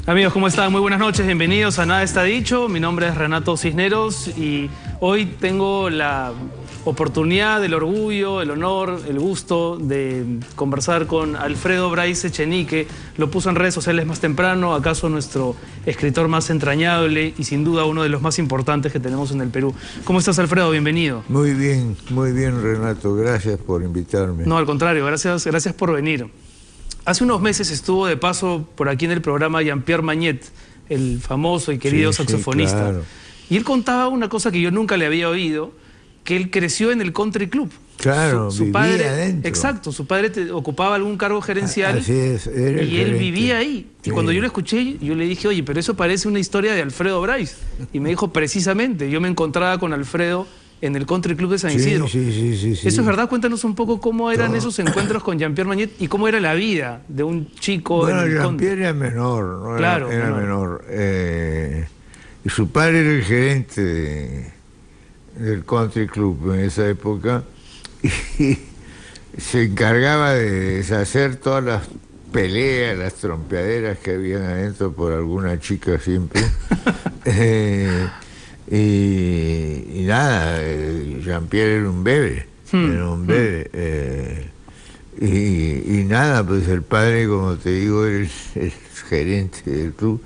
Amigos, ¿cómo están? Muy buenas noches, bienvenidos a Nada Está Dicho. Mi nombre es Renato Cisneros y hoy tengo la oportunidad, el orgullo, el honor, el gusto de conversar con Alfredo Bryce Echenique. Lo puso en redes sociales más temprano, acaso nuestro escritor más entrañable y sin duda uno de los más importantes que tenemos en el Perú. ¿Cómo estás, Alfredo? Bienvenido. Muy bien, Renato. Gracias por invitarme. No, al contrario, gracias por venir. Hace unos meses estuvo de paso por aquí en el programa Jean-Pierre Magnet, el famoso y querido saxofonista. Sí, claro. Y él contaba una cosa que yo nunca le había oído, que él creció en el country club. Claro, su vivía padre, adentro. Exacto, su padre ocupaba algún cargo gerencial. Así es, era el y él gerente. vivía ahí. Sí. Y cuando yo lo escuché, yo le dije, oye, pero eso parece una historia de Alfredo Bryce. Y me dijo, precisamente, yo me encontraba con Alfredo en el country club de San Isidro. Sí. ¿Eso es verdad? Cuéntanos un poco cómo eran esos encuentros con Jean-Pierre Magnet y cómo era la vida de un chico. Bueno, en el Jean-Pierre era menor, ¿no? Claro, era menor. Y su padre era el gerente del country club en esa época y se encargaba de deshacer todas las peleas, las trompeaderas que habían adentro por alguna chica siempre. Y nada, Jean-Pierre era un bebé, y nada, pues el padre, como te digo, era el gerente del club.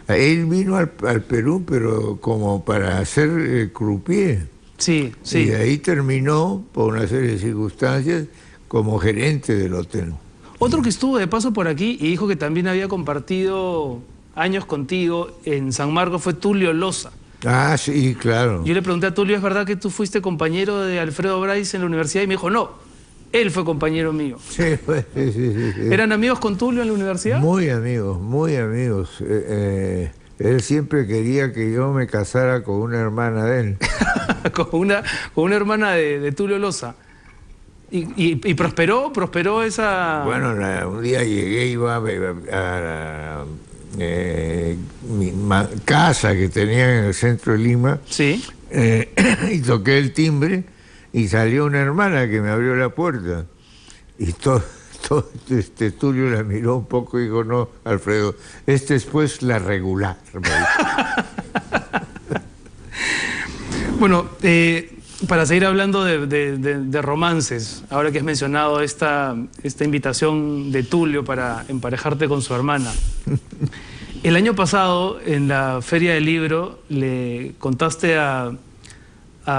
Él vino al Perú, pero como para hacer croupier. Sí. Y ahí terminó, por una serie de circunstancias, como gerente del hotel. Otro que estuvo de paso por aquí y dijo que también había compartido años contigo en San Marcos fue Tulio Loza. Ah, sí, claro. Yo le pregunté a Tulio, ¿es verdad que tú fuiste compañero de Alfredo Bryce en la universidad? Y me dijo, no, él fue compañero mío. Sí. ¿Eran amigos con Tulio en la universidad? Muy amigos, muy amigos. Él siempre quería que yo me casara con una hermana de él. con una hermana de Tulio Loza. ¿Y prosperó esa...? Bueno, un día llegué, iba a mi casa que tenía en el centro de Lima. Sí. Y toqué el timbre y salió una hermana que me abrió la puerta. Y Tulio la miró un poco y dijo, no, Alfredo, es pues la regular. Bueno, para seguir hablando de romances, ahora que has mencionado esta invitación de Tulio para emparejarte con su hermana. El año pasado, en la Feria del Libro, le contaste a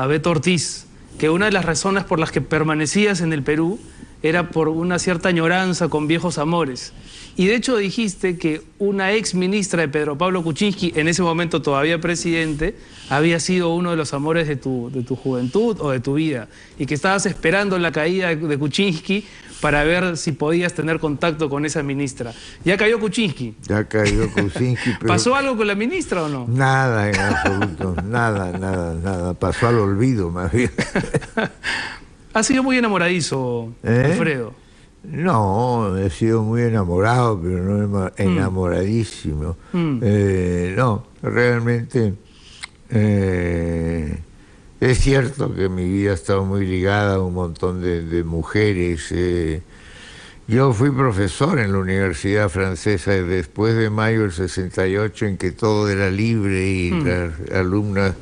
Beto Ortiz que una de las razones por las que permanecías en el Perú era por una cierta añoranza con viejos amores. Y de hecho dijiste que una ex ministra de Pedro Pablo Kuczynski, en ese momento todavía presidente, había sido uno de los amores de tu juventud o de tu vida. Y que estabas esperando la caída de Kuczynski para ver si podías tener contacto con esa ministra. ¿Ya cayó Kuczynski? Ya cayó Kuczynski, pero... ¿Pasó algo con la ministra o no? Nada en absoluto, nada. Pasó al olvido, más bien. ¿Has sido muy enamoradizo, Alfredo? No, he sido muy enamorado, pero no enamoradísimo. No, realmente es cierto que mi vida ha estado muy ligada a un montón de mujeres. Yo fui profesor en la Universidad Francesa después de mayo del 68, en que todo era libre y las alumnas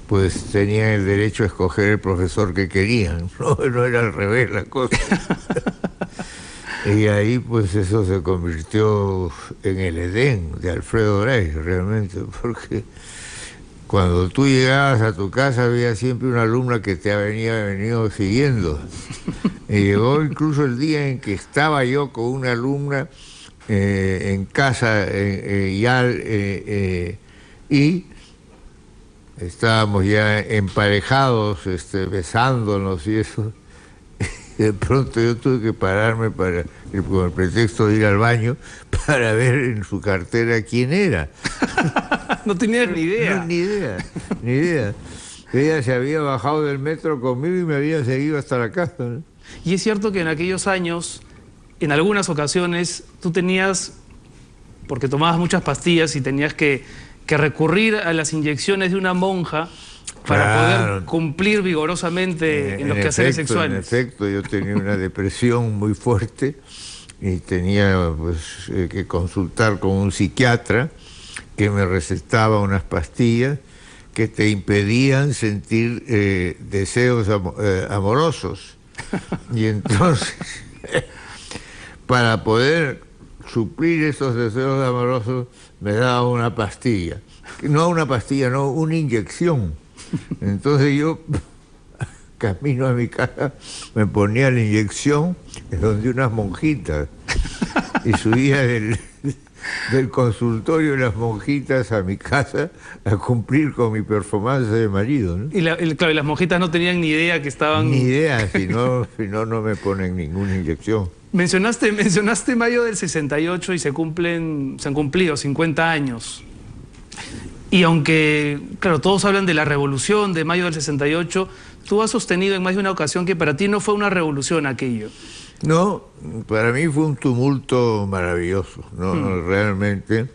pues tenían el derecho a escoger el profesor que querían. No era al revés la cosa. Y ahí pues eso se convirtió en el Edén de Alfredo Bryce, realmente, porque cuando tú llegabas a tu casa había siempre una alumna que te había venido siguiendo. Y llegó incluso el día en que estaba yo con una alumna en casa y estábamos ya emparejados, besándonos y eso. De pronto yo tuve que pararme con el pretexto de ir al baño para ver en su cartera quién era. No tenías ni idea. No, ni idea. Ella se había bajado del metro conmigo y me había seguido hasta la casa, ¿no? Y es cierto que en aquellos años, en algunas ocasiones, tú tenías, porque tomabas muchas pastillas y tenías que recurrir a las inyecciones de una monja para poder cumplir vigorosamente en los quehaceres sexuales. En efecto, yo tenía una depresión muy fuerte y tenía pues, que consultar con un psiquiatra que me recetaba unas pastillas que te impedían sentir deseos amorosos. Y entonces, para poder suplir esos deseos amorosos, me daba una pastilla. No una pastilla, no, una inyección. Entonces yo, camino a mi casa, me ponía la inyección donde unas monjitas y subía del consultorio de las monjitas a mi casa a cumplir con mi performance de marido, ¿no? Y claro, y las monjitas no tenían ni idea que estaban... Ni idea, si no no me ponen ninguna inyección. Mencionaste mayo del 68 y se han cumplido 50 años. Y aunque, claro, todos hablan de la revolución de mayo del 68, tú has sostenido en más de una ocasión que para ti no fue una revolución aquello. No, para mí fue un tumulto maravilloso, ¿no? Realmente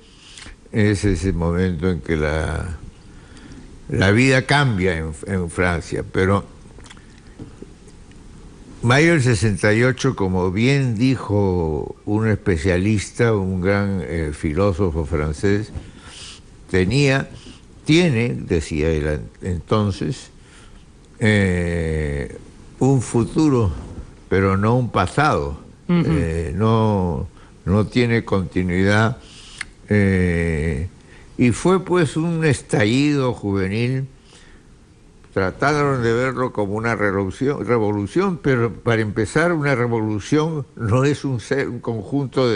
es ese momento en que la vida cambia en Francia, pero mayo del 68, como bien dijo un especialista, un gran filósofo francés, tiene, decía él entonces, un futuro, pero no un pasado. No tiene continuidad. Y fue pues un estallido juvenil. Trataron de verlo como una revolución, pero para empezar, una revolución no es un conjunto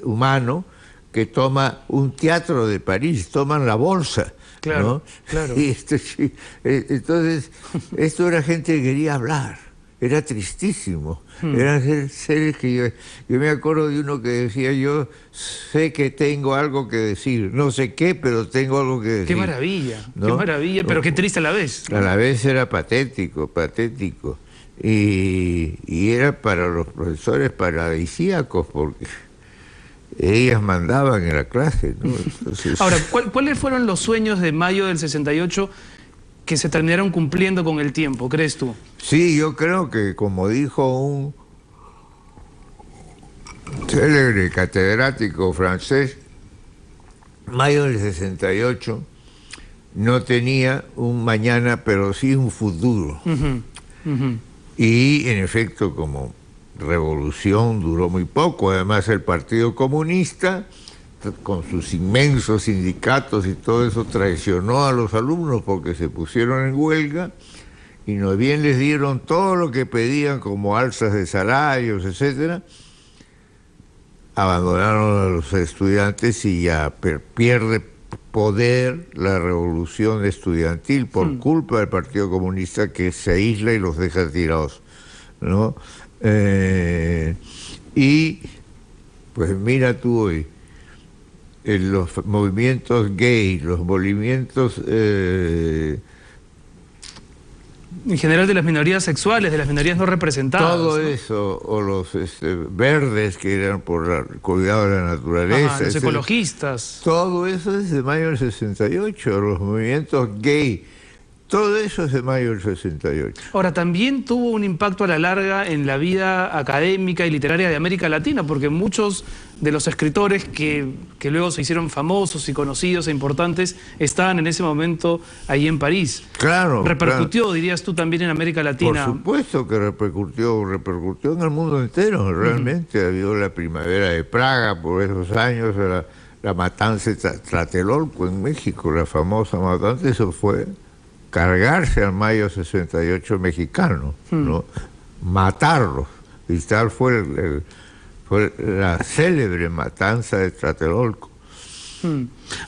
humano que toma un teatro de París, toman la bolsa. Claro, ¿no? Claro. Y entonces, esto era gente que quería hablar, era tristísimo. Eran seres que yo me acuerdo de uno que decía: yo sé que tengo algo que decir, no sé qué, pero tengo algo que decir. Qué maravilla, ¿no? Qué maravilla, pero qué triste a la vez. A la vez era patético. Y era para los profesores paradisíacos, porque ellas mandaban en la clase, ¿no? Entonces... Ahora, ¿cuáles fueron los sueños de mayo del 68 que se terminaron cumpliendo con el tiempo, crees tú? Sí, yo creo que, como dijo un célebre catedrático francés, mayo del 68 no tenía un mañana, pero sí un futuro. Y, en efecto, como revolución duró muy poco. Además, el Partido Comunista, con sus inmensos sindicatos y todo eso, traicionó a los alumnos porque se pusieron en huelga y no bien les dieron todo lo que pedían, como alzas de salarios, etcétera. Abandonaron a los estudiantes y ya pierde poder la revolución estudiantil por culpa del Partido Comunista, que se aísla y los deja tirados, ¿no? Y pues mira tú hoy, los movimientos gay, los movimientos... en general de las minorías sexuales, de las minorías no representadas. Todo, ¿no? ¿No? Eso, o los verdes, que eran por el cuidado de la naturaleza. Los ecologistas. Todo eso es de mayo del 68, los movimientos gay. Todo eso es de mayo del 68. Ahora, también tuvo un impacto a la larga en la vida académica y literaria de América Latina, porque muchos de los escritores que luego se hicieron famosos y conocidos e importantes estaban en ese momento ahí en París. Claro. ¿Repercutió, claro, dirías tú, también en América Latina? Por supuesto que repercutió en el mundo entero, realmente. Había la primavera de Praga por esos años, la matanza de Tlatelolco en México, la famosa matanza. Eso fue cargarse al mayo 68 mexicano, ¿no? Matarlos. Y tal fue la célebre matanza de Tlatelolco.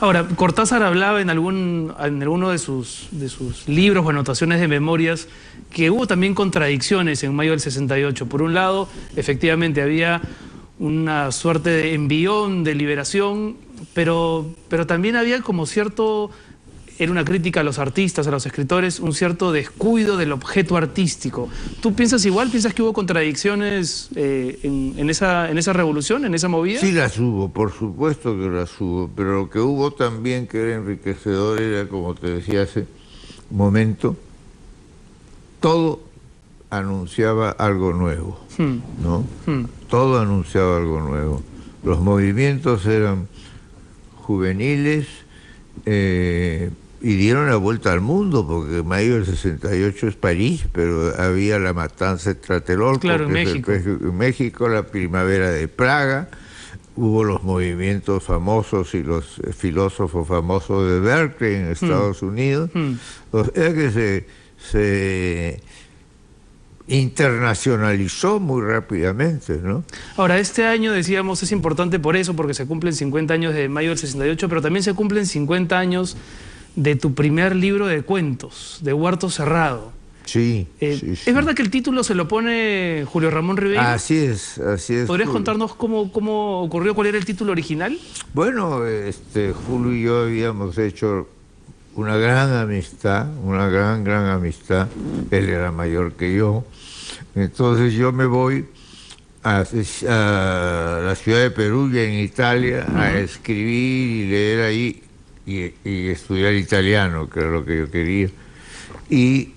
Ahora, Cortázar hablaba en alguno de sus libros o anotaciones de memorias que hubo también contradicciones en mayo del 68. Por un lado, efectivamente había una suerte de envión de liberación, pero también había como cierto... Era una crítica a los artistas, a los escritores, un cierto descuido del objeto artístico. ¿Tú piensas igual? ¿Piensas que hubo contradicciones en esa revolución, en esa movida? Sí las hubo, por supuesto que las hubo, pero lo que hubo también que era enriquecedor era, como te decía hace un momento, todo anunciaba algo nuevo, ¿no? Todo anunciaba algo nuevo. Los movimientos eran juveniles, y dieron la vuelta al mundo, porque mayo del 68 es París, pero había la matanza de Tlatelolco, claro, en México. En México, la primavera de Praga, hubo los movimientos famosos y los filósofos famosos de Berkeley en Estados Unidos. O sea que se internacionalizó muy rápidamente, ¿no? Ahora, este año, decíamos, es importante por eso, porque se cumplen 50 años de mayo del 68, pero también se cumplen 50 años de tu primer libro de cuentos, de Huerto Cerrado. Sí, sí. ¿Es verdad que el título se lo pone Julio Ramón Ribeiro? Así es, así es. ¿Podrías contarnos cómo ocurrió, cuál era el título original? Bueno, Julio y yo habíamos hecho una gran amistad, una gran amistad. Él era mayor que yo. Entonces yo me voy a la ciudad de Perugia, en Italia, a escribir y leer ahí y estudiar italiano, que era lo que yo quería. Y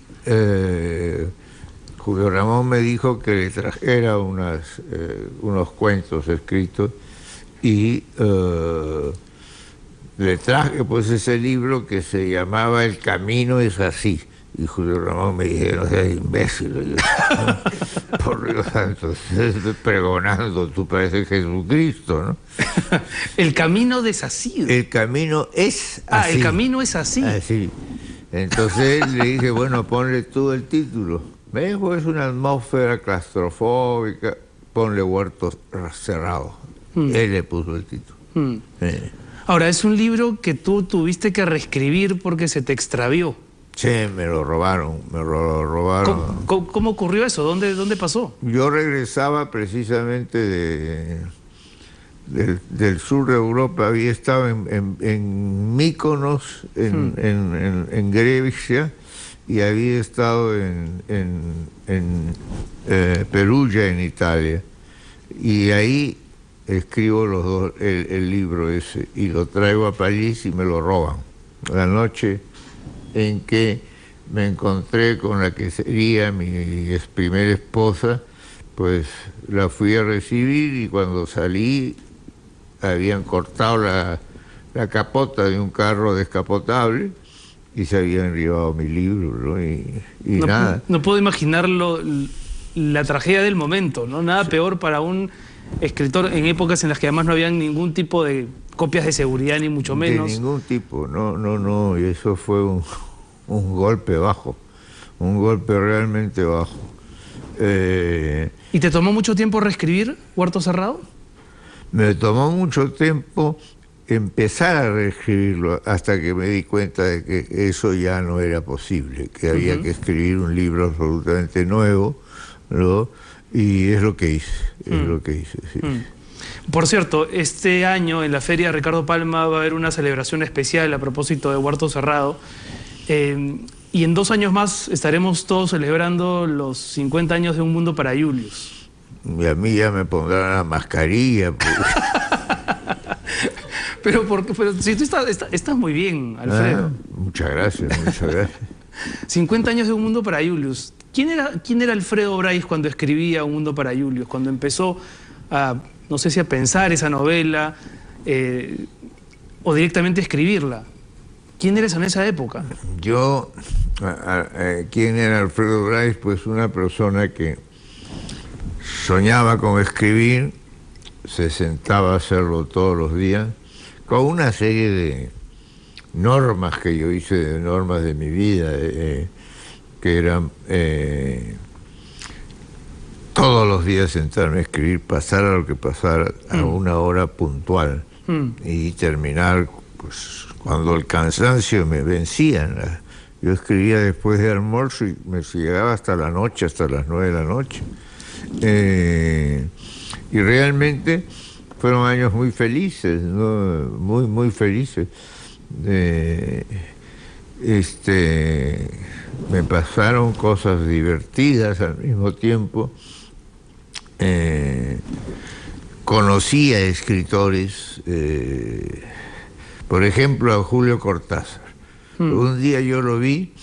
Julio Ramón me dijo que le trajera unos cuentos escritos y le traje pues ese libro que se llamaba El camino es así. Y Julio Ramón me dijo, no seas imbécil. Por Dios santo, estoy pregonando, tú pareces Jesucristo, ¿no? El camino desasido. El camino es así. El camino es así. Así. Entonces le dije, bueno, ponle tú el título. Me dijo, es una atmósfera claustrofóbica, ponle Huerto Cerrado. Él le puso el título. Ahora, es un libro que tú tuviste que reescribir porque se te extravió. Sí, me lo robaron. ¿Cómo ocurrió eso? ¿Dónde pasó? Yo regresaba precisamente del sur de Europa, había estado en Mykonos, en Grecia, y había estado en Perugia, en Italia. Y ahí escribo el libro ese, y lo traigo a París y me lo roban. La noche en que me encontré con la que sería mi primera esposa, pues la fui a recibir, y cuando salí habían cortado la capota de un carro descapotable y se habían llevado mi libro, ¿no? Y nada. No puedo imaginar la tragedia del momento, ¿no? Nada peor para un escritor en épocas en las que además no habían ningún tipo de copias de seguridad, ni mucho menos. De ningún tipo, no, y eso fue un golpe bajo, un golpe realmente bajo. ¿Y te tomó mucho tiempo reescribir Huerto Cerrado? Me tomó mucho tiempo empezar a reescribirlo, hasta que me di cuenta de que eso ya no era posible, que había que escribir un libro absolutamente nuevo, ¿no? Y es lo que hice, sí. Por cierto, este año en la Feria Ricardo Palma va a haber una celebración especial a propósito de Huerto Cerrado, y en 2 años más estaremos todos celebrando los 50 años de Un Mundo para Julius. Y a mí ya me pondrán la mascarilla. Pues. pero si tú estás muy bien, Alfredo. Muchas gracias. 50 años de Un Mundo para Julius. ¿Quién era Alfredo Bryce cuando escribía Un Mundo para Julius? Cuando empezó a, no sé si a pensar esa novela o directamente a escribirla. ¿Quién eres en esa época? Yo, ¿quién era Alfredo Bryce? Pues una persona que soñaba con escribir, se sentaba a hacerlo todos los días, con una serie de normas que yo hice, de normas de mi vida, que eran todos los días sentarme a escribir, pasara lo que pasara, a una hora puntual, y terminar pues cuando el cansancio me vencía. Yo escribía después de almuerzo y me llegaba hasta la noche, hasta las 9 de la noche. Y realmente fueron años muy felices, ¿no? Muy felices. Me pasaron cosas divertidas al mismo tiempo. Conocí a escritores, por ejemplo a Julio Cortázar. Un día yo lo vi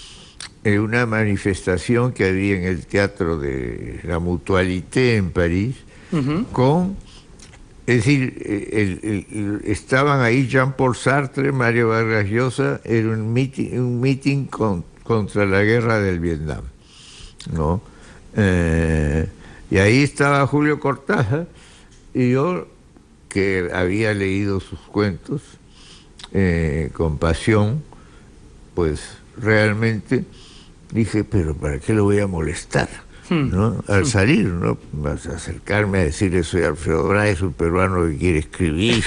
en una manifestación que había en el Teatro de la Mutualité en París, con Es decir, estaban ahí Jean-Paul Sartre, Mario Vargas Llosa, era un meeting contra la guerra del Vietnam, ¿no? Y ahí estaba Julio Cortázar, y yo, que había leído sus cuentos con pasión, pues realmente dije, pero ¿para qué lo voy a molestar? ¿No? Al salir, ¿no? Vas a acercarme a decirle, soy Alfredo Bryce, un peruano que quiere escribir.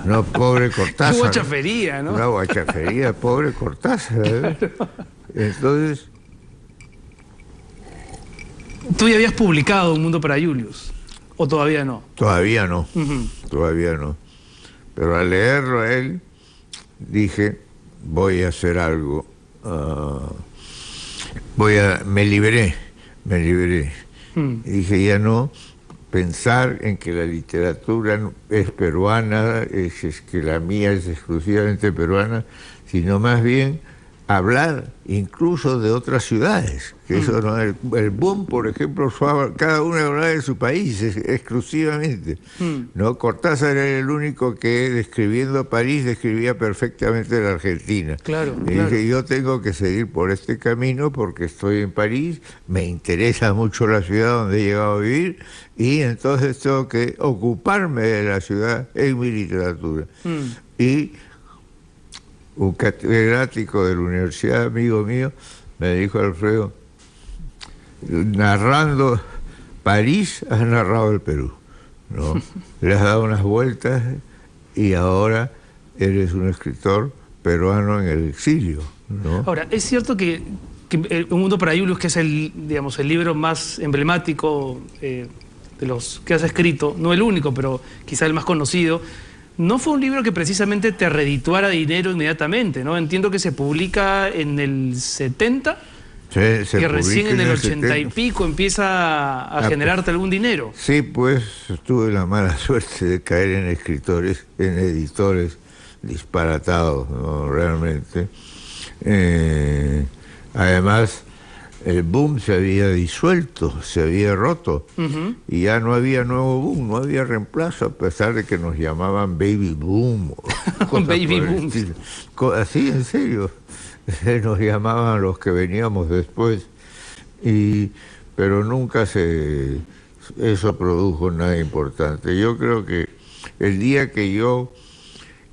No, pobre Cortázar. Una guachafería, ¿no? Una guachafería, pobre Cortázar. ¿Eh? Claro. Entonces... ¿Tú ya habías publicado Un Mundo para Julius? ¿O todavía no? Todavía no, todavía no. Pero al leerlo a él, dije, voy a hacer algo. Me liberé. Y dije, ya no pensar en que la literatura es peruana, es que la mía es exclusivamente peruana, sino más bien hablar incluso de otras ciudades. Que eso no, el boom, por ejemplo, cada uno habla de su país exclusivamente. ¿No? Cortázar era el único que, describiendo París, describía perfectamente la Argentina. Claro, y dije, yo tengo que seguir por este camino porque estoy en París, me interesa mucho la ciudad donde he llegado a vivir, y entonces tengo que ocuparme de la ciudad en mi literatura. Y un catedrático de la universidad, amigo mío, me dijo, Alfredo, narrando París has narrado el Perú, ¿no? Le has dado unas vueltas y ahora eres un escritor peruano en el exilio, ¿no? Ahora, es cierto que Un Mundo para Julius, que es el libro más emblemático de los que has escrito, no el único, pero quizá el más conocido, no fue un libro que precisamente te redituara dinero inmediatamente, ¿no? Entiendo que se publica en el 70, que recién en el 80 y pico empieza a generarte algún dinero. Sí, pues tuve la mala suerte de caer en editores disparatados, ¿no? Realmente. Además, el boom se había disuelto, se había roto, y ya no había nuevo boom, no había reemplazo, a pesar de que nos llamaban baby boom. Baby boom. Así, en serio, nos llamaban los que veníamos después, pero nunca eso produjo nada importante. Yo creo que el día que yo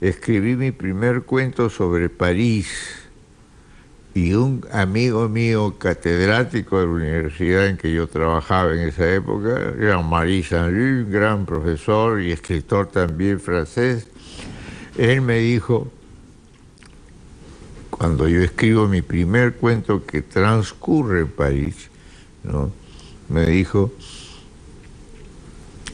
escribí mi primer cuento sobre París, y un amigo mío, catedrático de la universidad en que yo trabajaba en esa época, Jean-Marie Saint-Louis, gran profesor y escritor también francés, él me dijo, cuando yo escribo mi primer cuento que transcurre en París, ¿no? Me dijo,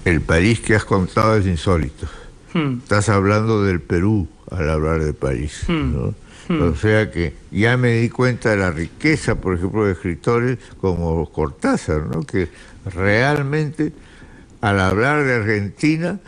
el París que has contado es insólito. Estás hablando del Perú al hablar de París, ¿no? O sea que ya me di cuenta de la riqueza, por ejemplo, de escritores como Cortázar, ¿no? Que realmente al hablar de Argentina...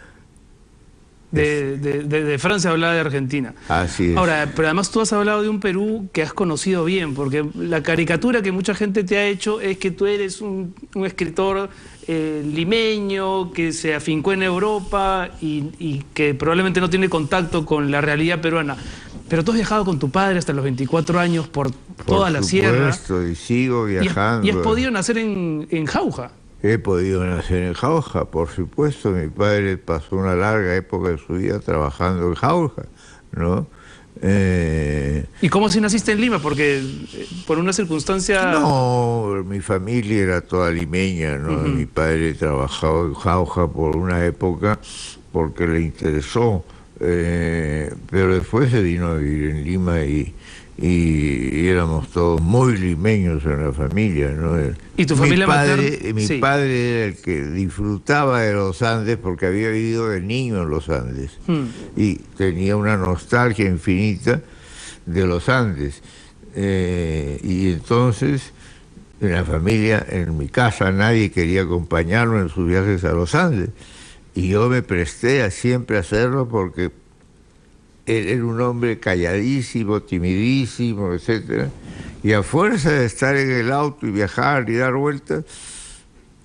De Francia hablaba de Argentina. Así es. Ahora, pero además tú has hablado de un Perú que has conocido bien, porque la caricatura que mucha gente te ha hecho es que tú eres un escritor limeño que se afincó en Europa y que probablemente no tiene contacto con la realidad peruana. Pero tú has viajado con tu padre hasta los 24 años por toda la sierra. Y sigo viajando. Y has podido nacer en Jauja. He podido nacer en Jauja, por supuesto. Mi padre pasó una larga época de su vida trabajando en Jauja, ¿no? ¿Y cómo así naciste en Lima? Porque por una circunstancia... No, mi familia era toda limeña, ¿no? Mi padre trabajaba en Jauja por una época porque le interesó. Pero después se vino a vivir en Lima y éramos todos muy limeños en la familia, ¿no? ¿Y tu familia materna? Mi padre era el que disfrutaba de los Andes porque había vivido de niño en los Andes y tenía una nostalgia infinita de los Andes. Y entonces en la familia, en mi casa, nadie quería acompañarlo en sus viajes a los Andes. Y yo me presté a siempre hacerlo porque él era un hombre calladísimo, timidísimo, etc. Y a fuerza de estar en el auto y viajar y dar vueltas,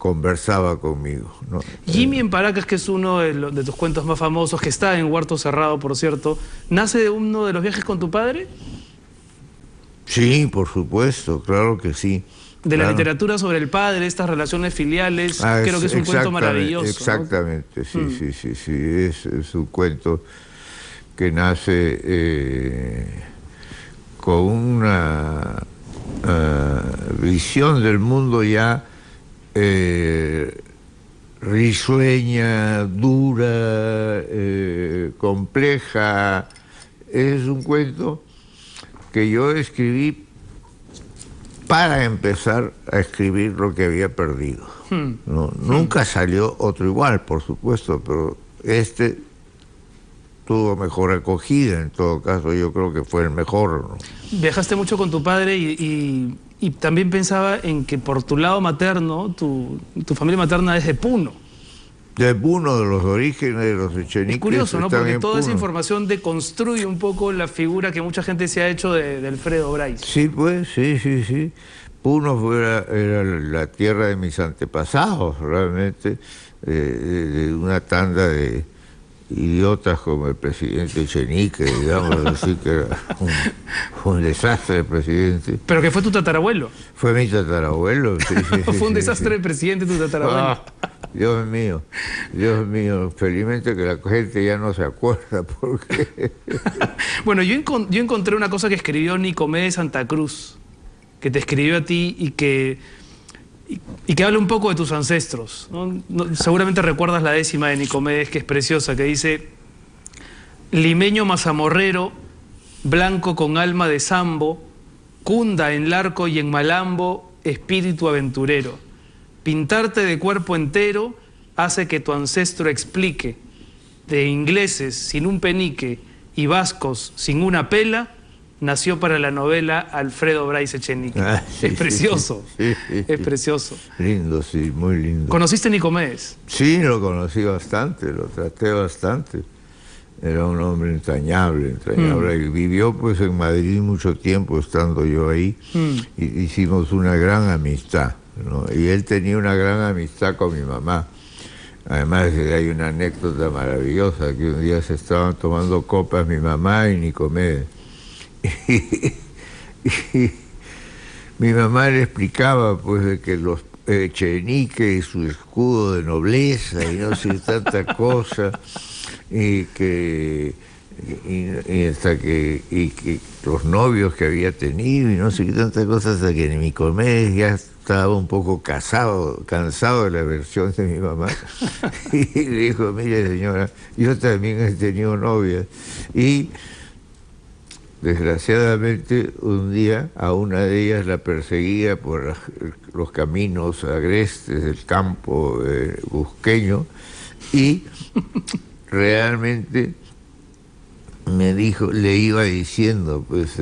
conversaba conmigo, ¿no? Jimmy en Paracas, que es uno de tus cuentos más famosos, que está en Huerto Cerrado, por cierto, ¿nace de uno de los viajes con tu padre? Sí, por supuesto, claro que sí. De la Claro. literatura sobre el padre, estas relaciones filiales, creo que es un cuento maravilloso. Exactamente, ¿no? sí, sí, es un cuento que nace con una visión del mundo ya risueña, dura, compleja. Es un cuento que yo escribí para empezar a escribir lo que había perdido. ¿No? Nunca salió otro igual, por supuesto, pero este tuvo mejor acogida. En todo caso, yo creo que fue el mejor, ¿no? Viajaste mucho con tu padre y también pensaba en que por tu lado materno, tu familia materna es de Puno. De Puno, de los orígenes de los echeniques. Es curioso, ¿no? están Porque en toda esa Puno. información deconstruye un poco la figura que mucha gente se ha hecho de Alfredo Bryce. Sí, pues, sí. Puno era la tierra de mis antepasados, realmente, de una tanda de idiotas como el presidente Echenique, digamos, así que era un desastre el presidente. Pero que fue tu tatarabuelo. Fue mi tatarabuelo, sí. Fue un sí, desastre sí. el presidente tu tatarabuelo. Ah, Dios mío, felizmente que la gente ya no se acuerda porque... Bueno, yo encontré una cosa que escribió Nicomé de Santa Cruz, que te escribió a ti y que habla un poco de tus ancestros, ¿no? Seguramente recuerdas la décima de Nicomedes, que es preciosa, que dice: limeño mazamorrero, blanco con alma de sambo, cunda en Larco y en Malambo, espíritu aventurero. Pintarte de cuerpo entero hace que tu ancestro explique, de ingleses sin un penique y vascos sin una pela, nació para la novela Alfredo Bryce Echenique. Sí, Es precioso, sí. es precioso. Lindo, sí, muy lindo. ¿Conociste a Nicomedes? Sí, lo conocí bastante, lo traté bastante. Era un hombre entrañable. Y vivió pues en Madrid mucho tiempo estando yo ahí. Y hicimos una gran amistad, ¿no? Y él tenía una gran amistad con mi mamá. Además, hay una anécdota maravillosa, que un día se estaban tomando copas mi mamá y Nicomedes. Y mi mamá le explicaba pues de que los Echenique y su escudo de nobleza y no sé tanta cosa, y que los novios que había tenido y no sé qué tantas cosas, hasta que Nicomedes ya estaba un poco cansado de la versión de mi mamá y le dijo: mire señora, yo también he tenido novias. Y desgraciadamente un día a una de ellas la perseguía por los caminos agrestes del campo cusqueño, y realmente le iba diciendo pues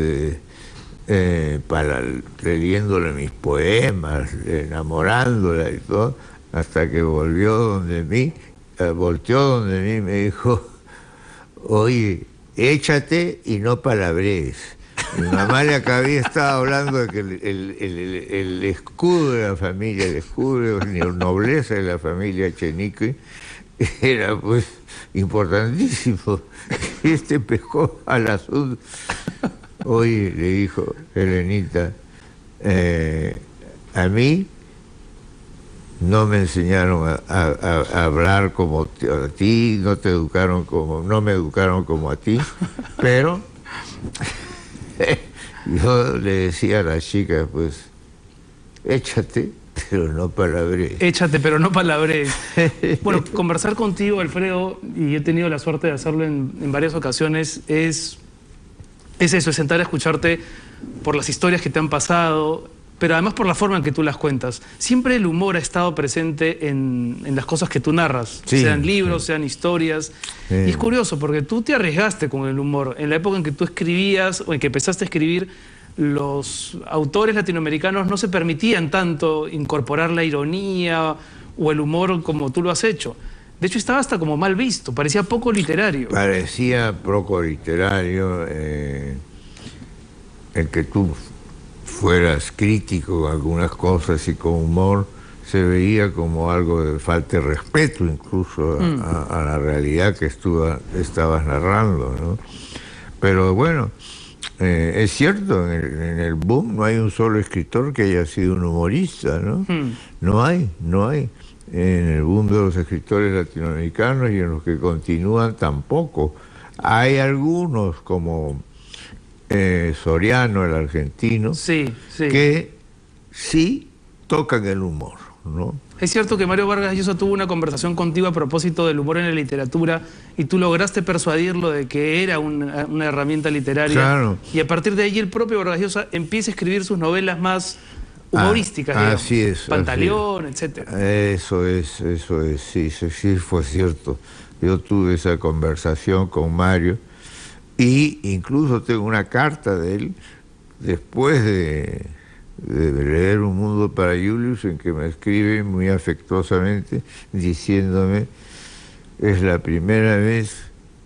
leyéndole mis poemas, enamorándola y todo, hasta que volteó donde mí y me dijo: oye, échate y no palabrees. Mi mamá le había estado hablando de que el escudo de la familia, el escudo de la nobleza de la familia Echenique era pues importantísimo. Y este pescó al asunto. Oye, le dijo Helenita, a mí no me enseñaron a hablar como a ti, no me educaron como a ti, pero yo le decía a las chicas, pues, échate, pero no palabrees. Échate, pero no palabrees. Bueno, conversar contigo, Alfredo, y he tenido la suerte de hacerlo en varias ocasiones, es eso, es sentar a escucharte por las historias que te han pasado, pero además por la forma en que tú las cuentas. Siempre el humor ha estado presente en las cosas que tú narras, Sí, sean libros, sean historias. Sí. Y es curioso, porque tú te arriesgaste con el humor. En la época en que tú escribías, o en que empezaste a escribir, los autores latinoamericanos no se permitían tanto incorporar la ironía o el humor como tú lo has hecho. De hecho, estaba hasta como mal visto, parecía poco literario. Parecía poco literario el que tú fueras crítico con algunas cosas y con humor se veía como algo de falta de respeto incluso a la realidad que estabas narrando, ¿no? Pero bueno, es cierto, en el boom no hay un solo escritor que haya sido un humorista, ¿no? No hay. En el boom de los escritores latinoamericanos y en los que continúan tampoco. Hay algunos como Soriano, el argentino, Sí, sí. que sí tocan el humor, ¿no? Es cierto que Mario Vargas Llosa tuvo una conversación contigo a propósito del humor en la literatura y tú lograste persuadirlo de que era una herramienta literaria. Claro. Y a partir de ahí el propio Vargas Llosa empieza a escribir sus novelas más humorísticas, digamos. Así es. Pantaleón, etcétera. Eso es, sí fue cierto. Yo tuve esa conversación con Mario y incluso tengo una carta de él después de leer Un mundo para Julius, en que me escribe muy afectuosamente diciéndome: es la primera vez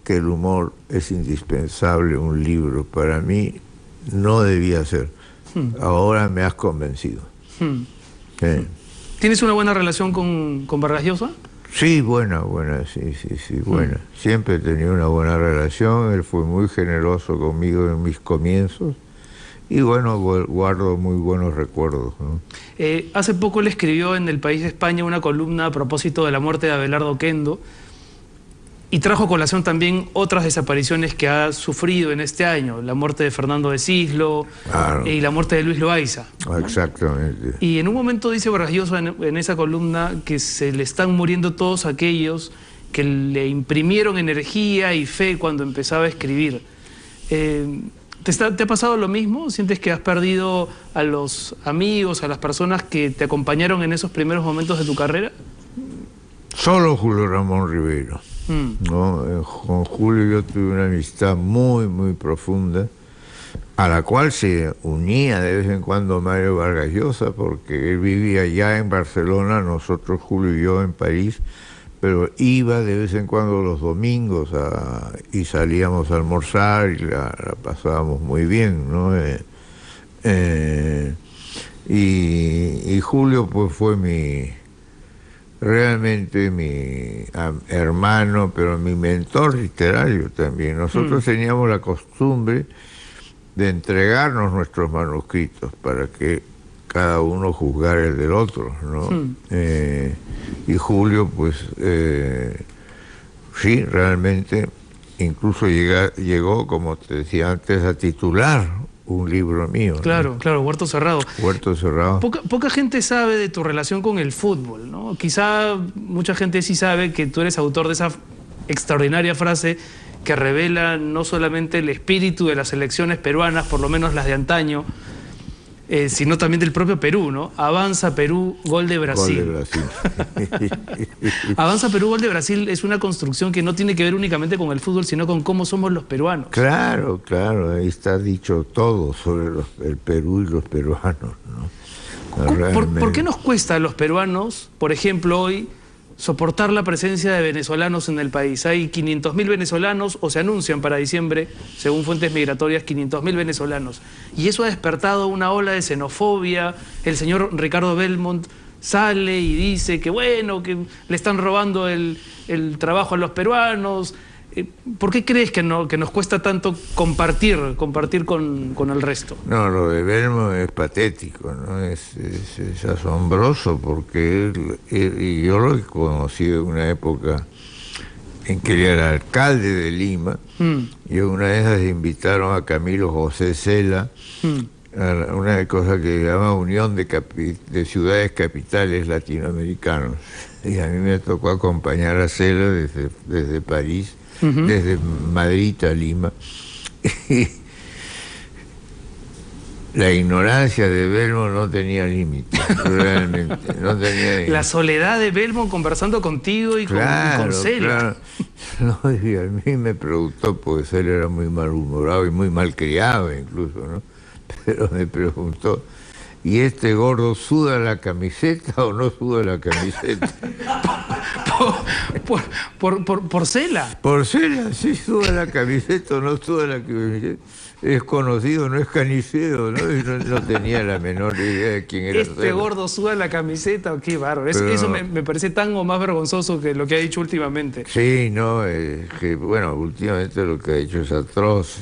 que el humor es indispensable en un libro. Para mí no debía ser. Ahora me has convencido. ¿Tienes una buena relación con Vargas Llosa? Sí, buena, sí, buena. Siempre he tenido una buena relación. Él fue muy generoso conmigo en mis comienzos. Y bueno, guardo muy buenos recuerdos, ¿no? Hace poco le escribió en El País de España una columna a propósito de la muerte de Abelardo Kendo y trajo a colación también otras desapariciones que ha sufrido en este año, la muerte de Fernando de Cislo, claro, y la muerte de Luis Loaiza, ¿no? Exactamente. Y en un momento dice Vargas Llosa en esa columna que se le están muriendo todos aquellos que le imprimieron energía y fe cuando empezaba a escribir. ¿Te ha pasado lo mismo? ¿Sientes que has perdido a los amigos, a las personas que te acompañaron en esos primeros momentos de tu carrera? Solo Julio Ramón Ribeiro, ¿no? Con Julio yo tuve una amistad muy, muy profunda, a la cual se unía de vez en cuando Mario Vargas Llosa, porque él vivía ya en Barcelona, nosotros, Julio y yo, en París, pero iba de vez en cuando los domingos y salíamos a almorzar y la pasábamos muy bien, ¿no? Y Julio pues fue realmente mi hermano, pero mi mentor literario también. Nosotros teníamos la costumbre de entregarnos nuestros manuscritos para que cada uno juzgara el del otro, ¿no? Y Julio, pues, sí, realmente, incluso llegó, como te decía antes, a titular un libro mío, ¿no? Claro, Huerto Cerrado. Huerto Cerrado. Poca gente sabe de tu relación con el fútbol, ¿no? Quizá mucha gente sí sabe que tú eres autor de esa extraordinaria frase que revela no solamente el espíritu de las selecciones peruanas, por lo menos las de antaño, sino también del propio Perú, ¿no? Avanza Perú, gol de Brasil. Gol de Brasil. Avanza Perú, gol de Brasil es una construcción que no tiene que ver únicamente con el fútbol, sino con cómo somos los peruanos. Claro, ahí está dicho todo sobre el Perú y los peruanos, ¿no? ¿Por qué nos cuesta a los peruanos, por ejemplo, hoy, soportar la presencia de venezolanos en el país? Hay 500.000 venezolanos, o se anuncian para diciembre, según fuentes migratorias, 500.000 venezolanos. Y eso ha despertado una ola de xenofobia. El señor Ricardo Belmont sale y dice que bueno, que le están robando el trabajo a los peruanos. ¿Por qué crees que nos cuesta tanto compartir con el resto? No, lo de Belmont es patético, ¿no? Es asombroso, porque y yo lo he conocido en una época en que él era alcalde de Lima, y una de esas invitaron a Camilo José Cela a una cosa que se llama Unión de Ciudades Capitales Latinoamericanos. Y a mí me tocó acompañar a Cela desde París, desde Madrid a Lima. Y la ignorancia de Belmont no tenía límite, realmente, no tenía límite. La soledad de Belmont conversando contigo y con Cela. Claro. No, y a mí me preguntó, pues él era muy malhumorado y muy malcriado incluso, ¿no? Pero me preguntó, ¿y este gordo suda la camiseta o no suda la camiseta? Por cela. Por cela, sí suda la camiseta o no suda la camiseta. Es conocido, no es Canicedo, ¿no? Y no tenía la menor idea de quién era. Este gordo suda la camiseta, qué bárbaro. Pero eso me parece tan o más vergonzoso que lo que ha dicho últimamente. Sí, no, que bueno, últimamente lo que ha hecho es atroz.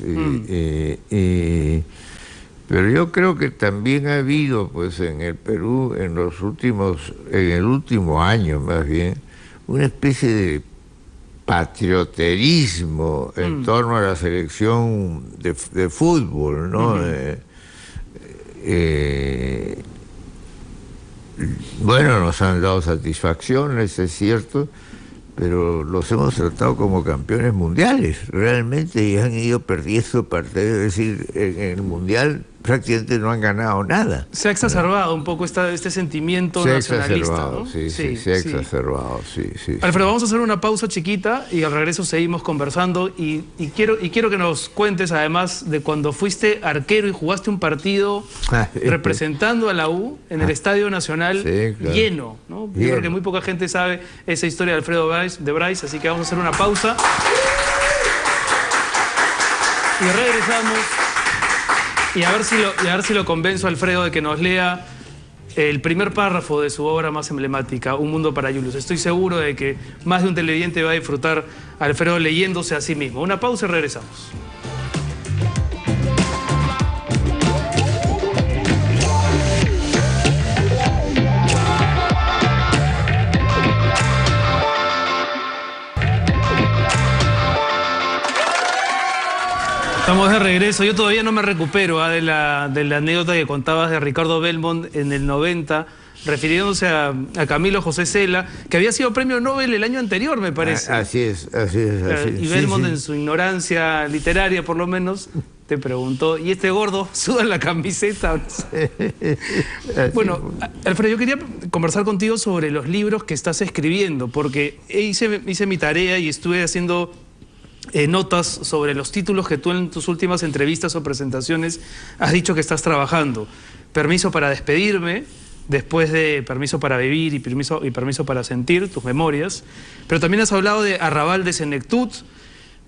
Pero yo creo que también ha habido, pues, en el Perú, en el último año más bien, una especie de patrioterismo en torno a la selección de fútbol, ¿no? Bueno, nos han dado satisfacciones, es cierto, pero los hemos tratado como campeones mundiales, realmente, y han ido perdiendo partidos, es decir, en el mundial prácticamente no han ganado nada. Se ha exacerbado un poco este sentimiento nacionalista, ¿no? Sí, se ha exacerbado, sí. Alfredo, vamos a hacer una pausa chiquita y al regreso seguimos conversando y quiero que nos cuentes, además de cuando fuiste arquero y jugaste un partido representando a la U en el Estadio Nacional, claro, lleno, ¿no? Yo creo que muy poca gente sabe esa historia de Alfredo de Bryce, así que vamos a hacer una pausa y regresamos. Y a ver si lo convenzo a Alfredo de que nos lea el primer párrafo de su obra más emblemática, Un mundo para Julius. Estoy seguro de que más de un televidente va a disfrutar a Alfredo leyéndose a sí mismo. Una pausa y regresamos. Estamos de regreso. Yo todavía no me recupero de la anécdota que contabas de Ricardo Belmont en el 90, refiriéndose a Camilo José Cela, que había sido premio Nobel el año anterior, me parece. Así es. Y Belmont, en su ignorancia literaria, por lo menos, te preguntó, ¿y este gordo suda la camiseta? Bueno, Alfredo, yo quería conversar contigo sobre los libros que estás escribiendo, porque hice mi tarea y estuve haciendo notas sobre los títulos que tú en tus últimas entrevistas o presentaciones has dicho que estás trabajando. Permiso para despedirme, después de Permiso para vivir y Permiso para sentir, tus memorias. Pero también has hablado de Arrabal de Senectud,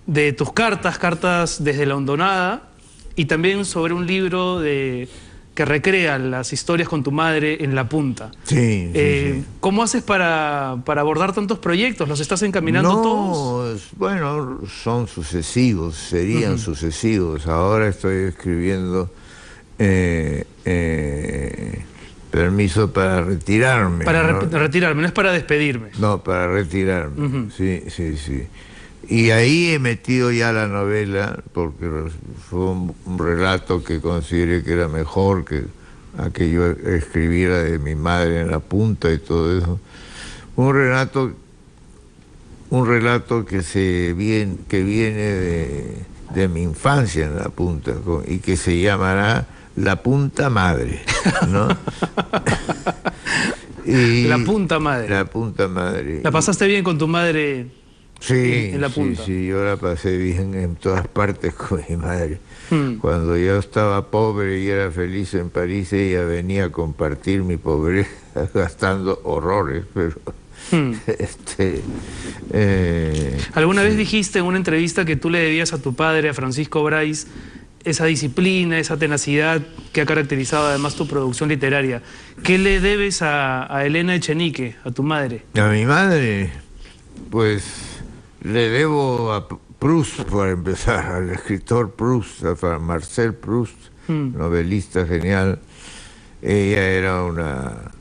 de tus cartas desde la hondonada, y también sobre un libro que recrea las historias con tu madre en La Punta. Sí. ¿Cómo haces para abordar tantos proyectos? ¿Los estás encaminando todos? Bueno, son sucesivos, serían sucesivos. Ahora estoy escribiendo Permiso para retirarme. Retirarme, no es para despedirme. No, para retirarme, sí. Y ahí he metido ya la novela, porque fue un relato que consideré que era mejor que a que yo escribiera de mi madre en La Punta y todo eso. Un relato que viene de mi infancia en La Punta, y que se llamará La Punta Madre, ¿no? La Punta Madre. La Punta Madre. ¿La pasaste bien con tu madre? Sí, en La Punta. Sí, yo la pasé bien en todas partes con mi madre. Cuando yo estaba pobre y era feliz en París, ella venía a compartir mi pobreza gastando horrores, pero... ¿Alguna vez dijiste en una entrevista que tú le debías a tu padre, a Francisco Bryce, esa disciplina, esa tenacidad que ha caracterizado además tu producción literaria? ¿Qué le debes a Elena Echenique, a tu madre? A mi madre, pues... le debo a Proust, por empezar, al escritor Proust, a Marcel Proust, novelista genial. Ella era una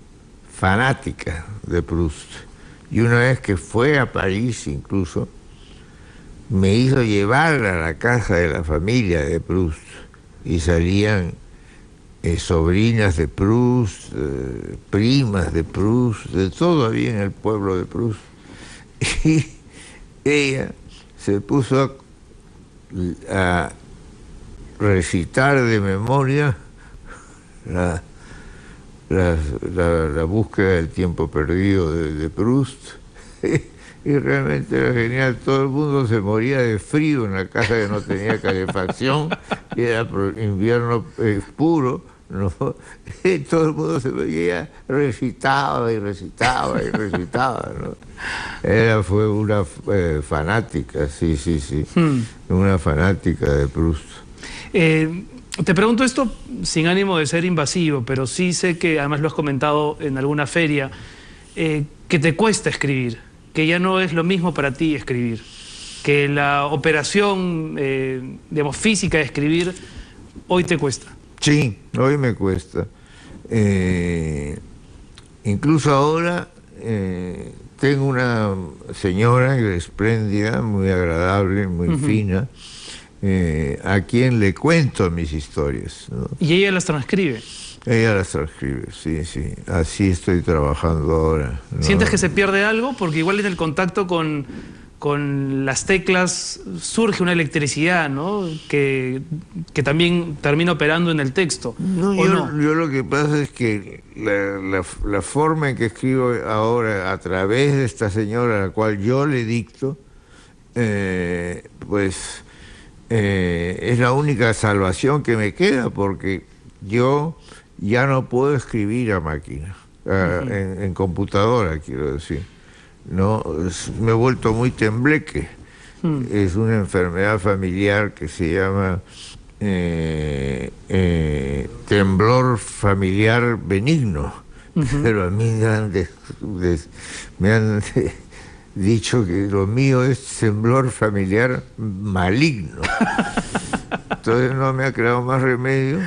fanática de Proust. Y una vez que fue a París incluso, me hizo llevarla a la casa de la familia de Proust. Y salían sobrinas de Proust, primas de Proust, de todo había en el pueblo de Proust. Y ella se puso a recitar de memoria la búsqueda del tiempo perdido de Proust, y realmente era genial. Todo el mundo se moría de frío en la casa que no tenía calefacción, y era invierno puro, ¿no? Y todo el mundo se veía, recitaba y recitaba y recitaba, ¿no? Fue una fanática, sí, una fanática de Proust. Te pregunto esto sin ánimo de ser invasivo, pero sí sé que, además lo has comentado en alguna feria, que te cuesta escribir, que ya no es lo mismo para ti escribir, que la operación, digamos, física de escribir hoy te cuesta. Sí, hoy me cuesta. Incluso ahora tengo una señora espléndida, muy agradable, muy fina, a quien le cuento mis historias, ¿no? ¿Y ella las transcribe? Ella las transcribe, sí. Así estoy trabajando ahora, ¿no? ¿Sientes que se pierde algo? Porque igual en el contacto con las teclas surge una electricidad, ¿no? Que también termina operando en el texto. No, yo lo que pasa es que la forma en que escribo ahora a través de esta señora a la cual yo le dicto, pues es la única salvación que me queda, porque yo ya no puedo escribir a máquina, en computadora, quiero decir. No, me he vuelto muy tembleque. Es una enfermedad familiar que se llama temblor familiar benigno. Pero a mí me han dicho que lo mío es temblor familiar maligno. Entonces no me ha quedado más remedio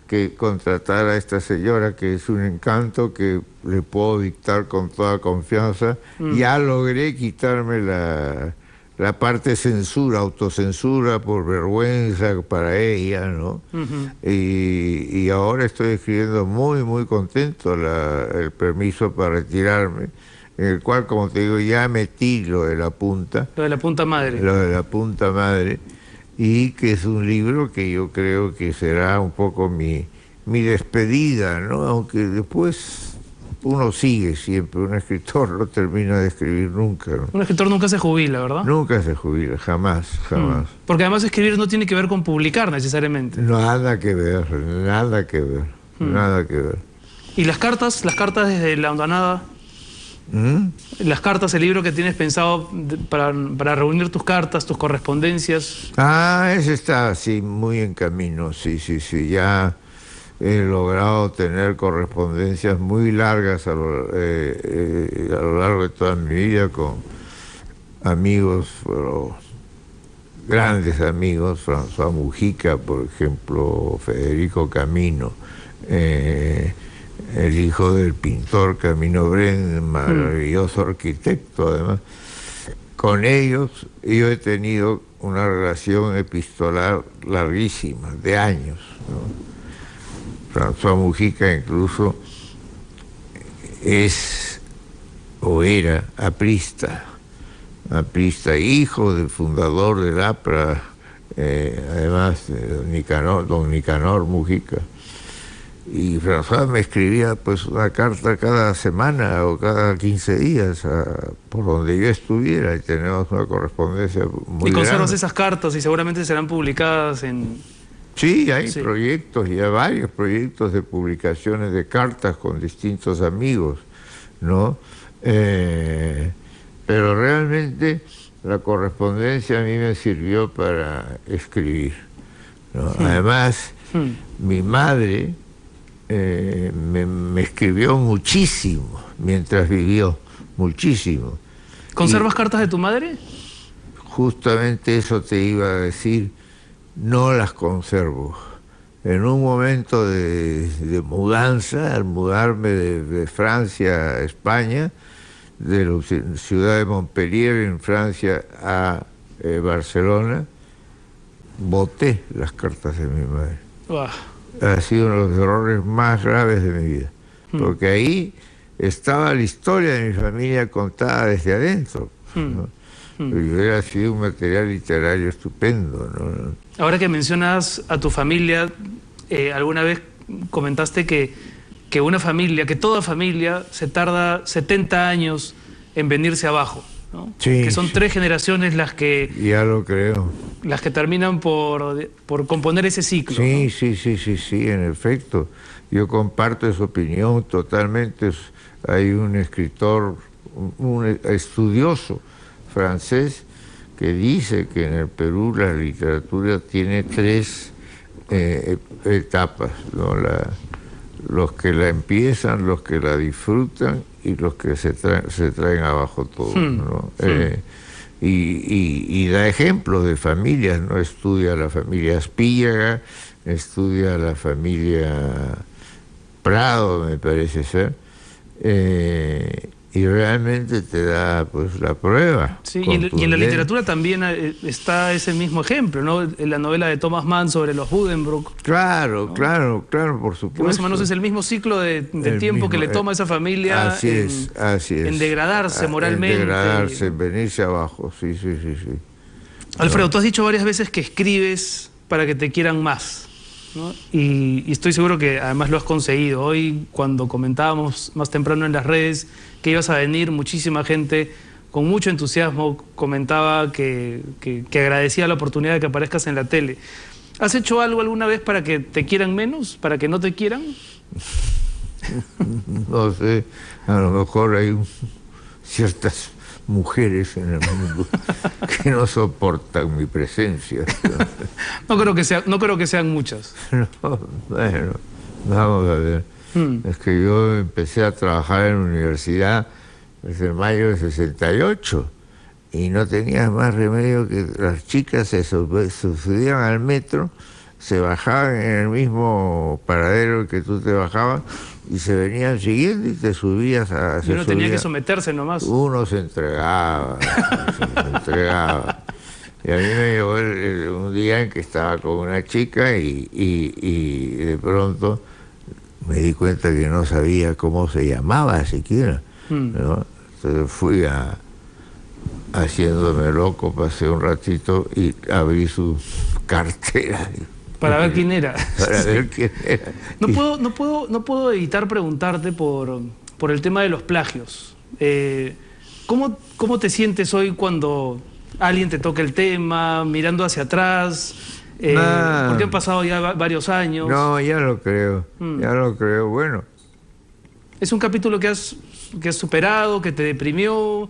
que contratar a esta señora, que es un encanto, que le puedo dictar con toda confianza. Ya logré quitarme la parte censura, autocensura, por vergüenza para ella, ¿no? Y ahora estoy escribiendo muy contento el permiso para retirarme, en el cual, como te digo, ya metí lo de la punta. Lo de la punta madre. Lo de la punta madre. Y que es un libro que yo creo que será un poco mi despedida, ¿no? Aunque después uno sigue siempre, un escritor no termina de escribir nunca, ¿no? Un escritor nunca se jubila, ¿verdad? Nunca se jubila, jamás. Porque además escribir no tiene que ver con publicar necesariamente. Nada que ver. ¿Y las cartas desde la hondanada? Las cartas, el libro que tienes pensado para reunir tus cartas, tus correspondencias. Ese está así muy en camino, sí. Ya he logrado tener correspondencias muy largas a lo largo de toda mi vida con amigos, pero grandes amigos, François Mujica, por ejemplo, Federico Camino, el hijo del pintor Camino Bren, maravilloso arquitecto además. Con ellos yo he tenido una relación epistolar larguísima, de años, ¿no? François Mujica incluso es o era aprista, hijo del fundador del APRA, además don Nicanor Mujica. Y François me escribía pues una carta cada semana o cada 15 días por donde yo estuviera, y tenemos una correspondencia muy grande. ¿Y conservas esas cartas y seguramente serán publicadas en...? Sí, hay proyectos, y hay varios proyectos de publicaciones de cartas con distintos amigos, ¿no? Pero realmente la correspondencia a mí me sirvió para escribir, ¿no? Además, mi madre me escribió muchísimo mientras vivió, muchísimo. ¿Conservas cartas de tu madre? Justamente eso te iba a decir, no las conservo. En un momento de mudanza, al mudarme de Francia a España, de la ciudad de Montpellier en Francia a Barcelona, boté las cartas de mi madre. Ha sido uno de los errores más graves de mi vida, porque ahí estaba la historia de mi familia contada desde adentro, ¿no? Y hubiera sido un material literario estupendo, ¿no? Ahora que mencionas a tu familia, alguna vez comentaste que una familia, que toda familia se tarda 70 años en venirse abajo. ¿no? Sí, que son sí. 3 generaciones las que Ya lo creo. terminan por componer ese ciclo. Sí, ¿no? sí, en efecto. Yo comparto esa opinión totalmente. Hay un escritor, un estudioso francés que dice que en el Perú la literatura tiene 3 etapas, ¿no? Los que la empiezan, los que la disfrutan y los que se traen abajo todo, ¿no? Y da ejemplos de familias, ¿no? Estudia la familia Aspíllaga, estudia la familia Prado, me parece ser, y realmente te da pues la prueba. Sí, y en la contundente. literatura también está ese mismo ejemplo, ¿no? En la novela de Thomas Mann sobre los Buddenbrook. Claro, ¿no? claro, por supuesto. Que más o menos es el mismo ciclo de tiempo que le toma a esa familia así es. en degradarse moralmente. En degradarse, en venirse abajo, sí. Alfredo, tú has dicho varias veces que escribes para que te quieran más, ¿no? Y estoy seguro que además lo has conseguido. Hoy, cuando comentábamos más temprano en las redes que ibas a venir, muchísima gente con mucho entusiasmo comentaba que agradecía la oportunidad de que aparezcas en la tele. ¿Has hecho algo alguna vez para que te quieran menos, para que no te quieran? No sé, a lo mejor hay ciertas mujeres en el mundo que no soportan mi presencia. No creo que sean muchas. No, bueno, vamos a ver. Es que yo empecé a trabajar en la universidad desde mayo del 68 y no tenía más remedio que las chicas se subían al metro, se bajaban en el mismo paradero que tú te bajabas y se venían siguiendo y te subías a... Y uno tenía que someterse nomás. Uno se entregaba. Y a mí me llegó un día en que estaba con una chica y de pronto me di cuenta que no sabía cómo se llamaba siquiera, ¿no? Entonces fui haciéndome loco, pasé un ratito y abrí su cartera. Para ver quién era. Para ver quién era. No puedo evitar preguntarte por el tema de los plagios. ¿Cómo te sientes hoy cuando alguien te toca el tema, mirando hacia atrás? Porque han pasado ya varios años. No, ya lo creo, bueno. ¿Es un capítulo que has superado, que te deprimió?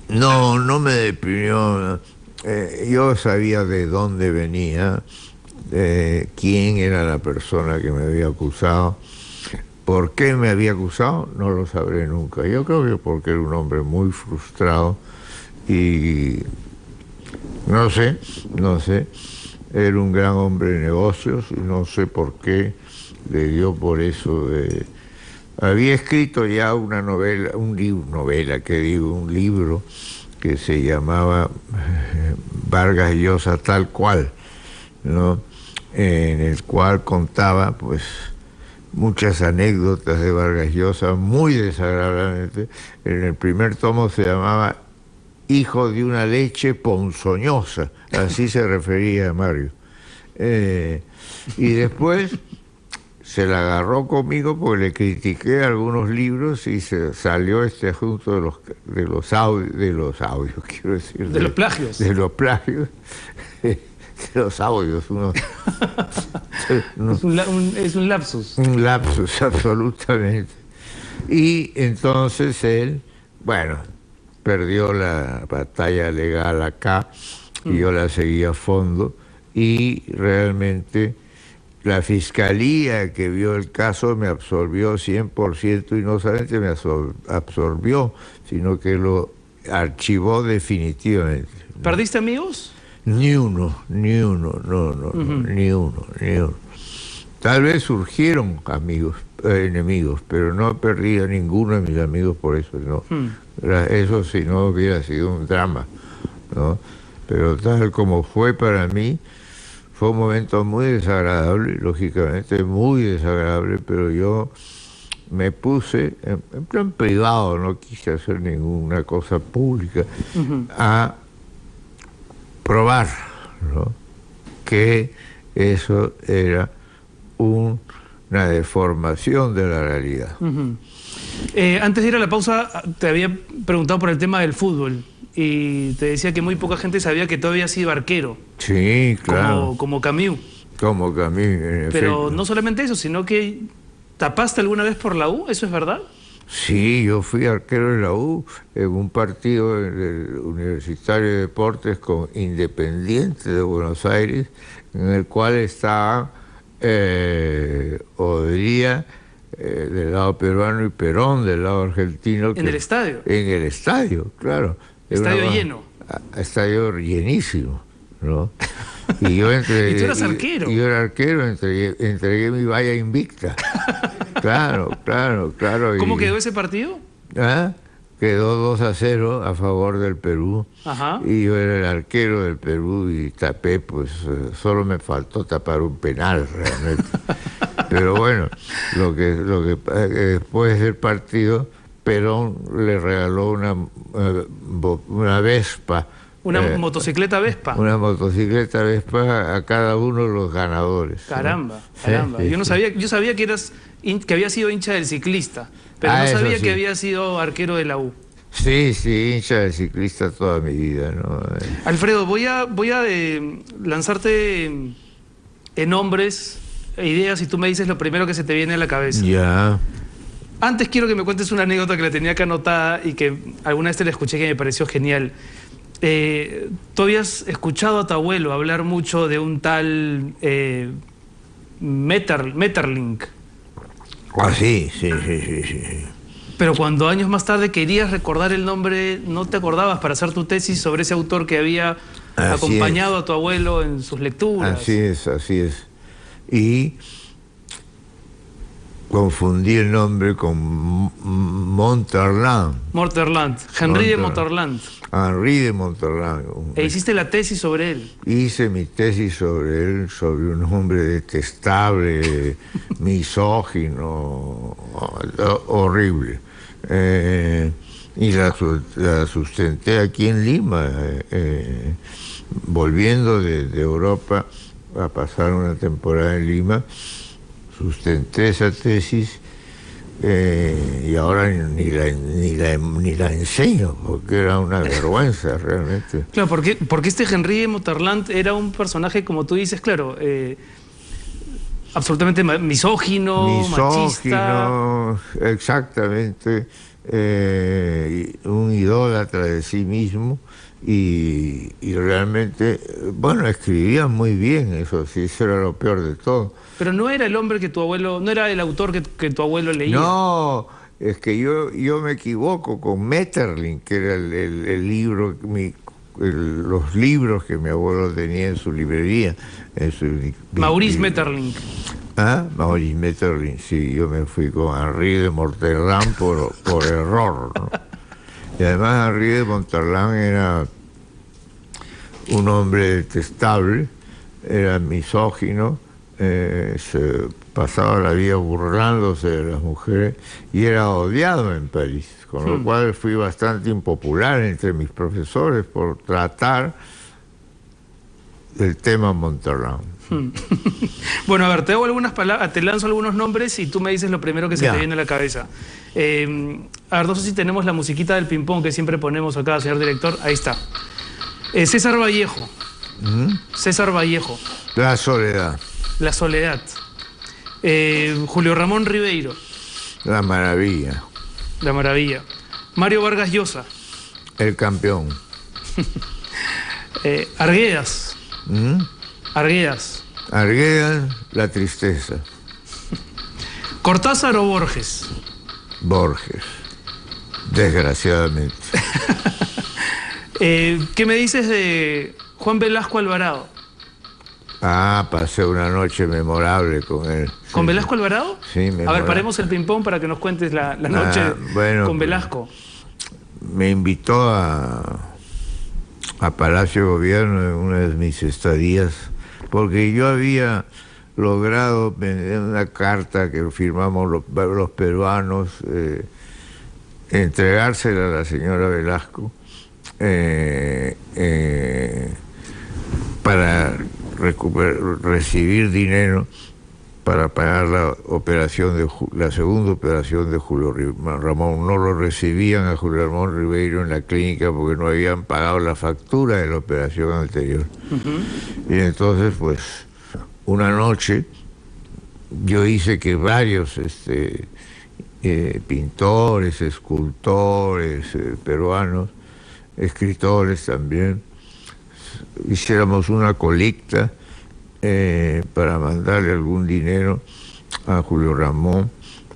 No me deprimió. Yo sabía de dónde venía, quién era la persona que me había acusado. ¿Por qué me había acusado? No lo sabré nunca. Yo creo que porque era un hombre muy frustrado y no sé. Era un gran hombre de negocios y no sé por qué le dio por eso. Había escrito ya una novela, un libro que se llamaba Vargas Llosa tal cual, ¿no? En el cual contaba pues muchas anécdotas de Vargas Llosa, muy desagradablemente. En el primer tomo se llamaba Hijo de una leche ponzoñosa, así se refería a Mario. Y después se la agarró conmigo porque le critiqué algunos libros y se salió este asunto de los audios, quiero decir. De los plagios. De los plagios. De los audios. Es un lapsus. Un lapsus, absolutamente. Y entonces él, bueno, perdió la batalla legal acá y yo la seguí a fondo y realmente la fiscalía que vio el caso me absolvió 100% y no solamente me absorbió, sino que lo archivó definitivamente. ¿Perdiste amigos? Ni uno, ni uno. Tal vez surgieron enemigos, pero no perdí a ninguno de mis amigos por eso, no. Eso si no hubiera sido un drama, ¿no? Pero tal como fue para mí, fue un momento muy desagradable, lógicamente muy desagradable, pero yo me puse, en plan privado, no quise hacer ninguna cosa pública, a probar, ¿no?, que eso era una deformación de la realidad. Antes de ir a la pausa, te había preguntado por el tema del fútbol y te decía que muy poca gente sabía que tú habías sido arquero. Sí, claro. Como Camus. Como Camus, en Pero efecto. no solamente eso, sino que tapaste alguna vez por la U, ¿eso es verdad? Sí, yo fui arquero de la U en un partido del Universitario de Deportes con Independiente de Buenos Aires, en el cual estaba Odría del lado peruano y Perón del lado argentino. ¿En el estadio? En el estadio, claro. Estadio lleno. Estadio llenísimo, ¿no? Y yo ¿Y tú eras arquero? Yo era arquero, entregué mi valla invicta. Claro. ¿Cómo quedó ese partido? ¿Ah? Quedó 2-0 a favor del Perú. Ajá. Y yo era el arquero del Perú y tapé, pues solo me faltó tapar un penal realmente. Pero bueno, lo que después del partido, Perón le regaló una Vespa. Una motocicleta Vespa. Una motocicleta Vespa a cada uno de los ganadores. Caramba, ¿no? caramba. Sí, Yo no sí. sabía, yo sabía que que había sido hincha del Ciclista, pero no eso sabía sí. que había sido arquero de la U. Sí, hincha de ciclista toda mi vida, ¿no? Alfredo, voy a lanzarte nombres e ideas y tú me dices lo primero que se te viene a la cabeza. Ya. Antes quiero que me cuentes una anécdota que la tenía acá anotada y que alguna vez te la escuché que me pareció genial. Tú habías escuchado a tu abuelo hablar mucho de un tal Metterlink. Ah, sí. Pero cuando años más tarde querías recordar el nombre, no te acordabas para hacer tu tesis sobre ese autor que había acompañado a tu abuelo en sus lecturas. Así es. Y confundí el nombre con Monterland. Monterland, Henri de Monterland. Henri de Monterland. E hiciste la tesis sobre él. Hice mi tesis sobre él, sobre un hombre detestable, misógino, horrible. Y la sustenté aquí en Lima, volviendo de Europa a pasar una temporada en Lima, sustenté esa tesis y ahora ni la enseño, porque era una vergüenza realmente. Claro, porque este Henri de Monterland era un personaje, como tú dices, claro, absolutamente misógino, machista. Exactamente, un idólatra de sí mismo y realmente, bueno, escribía muy bien, eso sí, eso era lo peor de todo. Pero no era el hombre que tu abuelo, no era el autor que tu abuelo leía. No, es que yo me equivoco con Metterlink, que era el libro, los libros que mi abuelo tenía en su librería. Maurice Metterlink. ¿Ah? Maurice Metterlink, sí, yo me fui con Henri de Monterland por error, ¿no? Y además Henri de Monterland era un hombre detestable, era misógino, se pasaba la vida burlándose de las mujeres y era odiado en París, con lo cual fui bastante impopular entre mis profesores por tratar del tema Monterland. Bueno, a ver, te hago algunas palabras, te lanzo algunos nombres y tú me dices lo primero que se te viene a la cabeza. A ver, no sé si tenemos la musiquita del ping-pong que siempre ponemos acá, señor director. Ahí está. César Vallejo. César Vallejo. La soledad. La soledad. Julio Ramón Ribeiro. La maravilla. La maravilla. Mario Vargas Llosa. El campeón. Arguedas. Arguedas. Arguedas, la tristeza. Cortázar o Borges. Borges. Desgraciadamente. ¿Qué me dices de Juan Velasco Alvarado? Ah, pasé una noche memorable con él. ¿Con Velasco Alvarado? Sí, memorable. A ver, paremos el ping-pong para que nos cuentes la noche con Velasco. Me invitó a Palacio de Gobierno en una de mis estadías, porque yo había logrado en una carta que firmamos los peruanos, entregársela a la señora Velasco para recibir dinero para pagar la segunda operación de Julio Ramón. No lo recibían a Julio Ramón Ribeiro en la clínica porque no habían pagado la factura de la operación anterior. Y entonces, pues, una noche yo hice que varios pintores, escultores peruanos, escritores también, hiciéramos una colecta para mandarle algún dinero a Julio Ramón,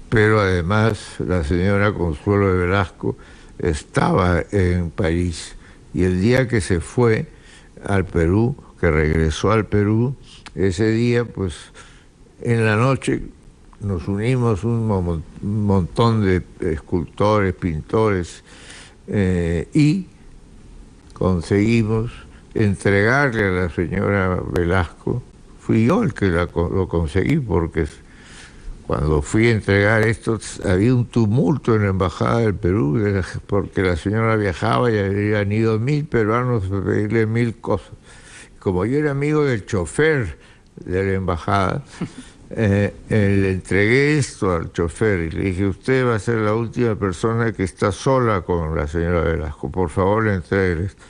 pero además la señora Consuelo de Velasco estaba en París, y el día que se fue al Perú, que regresó al Perú, ese día, pues, en la noche nos unimos un montón de escultores, pintores, y conseguimos entregarle a la señora Velasco. Fui yo el que lo conseguí, porque cuando fui a entregar esto había un tumulto en la Embajada del Perú, porque la señora viajaba y habían ido 1000 peruanos a pedirle 1000 cosas. Como yo era amigo del chofer de la embajada, le entregué esto al chofer y le dije: usted va a ser la última persona que está sola con la señora Velasco, por favor le entregue esto.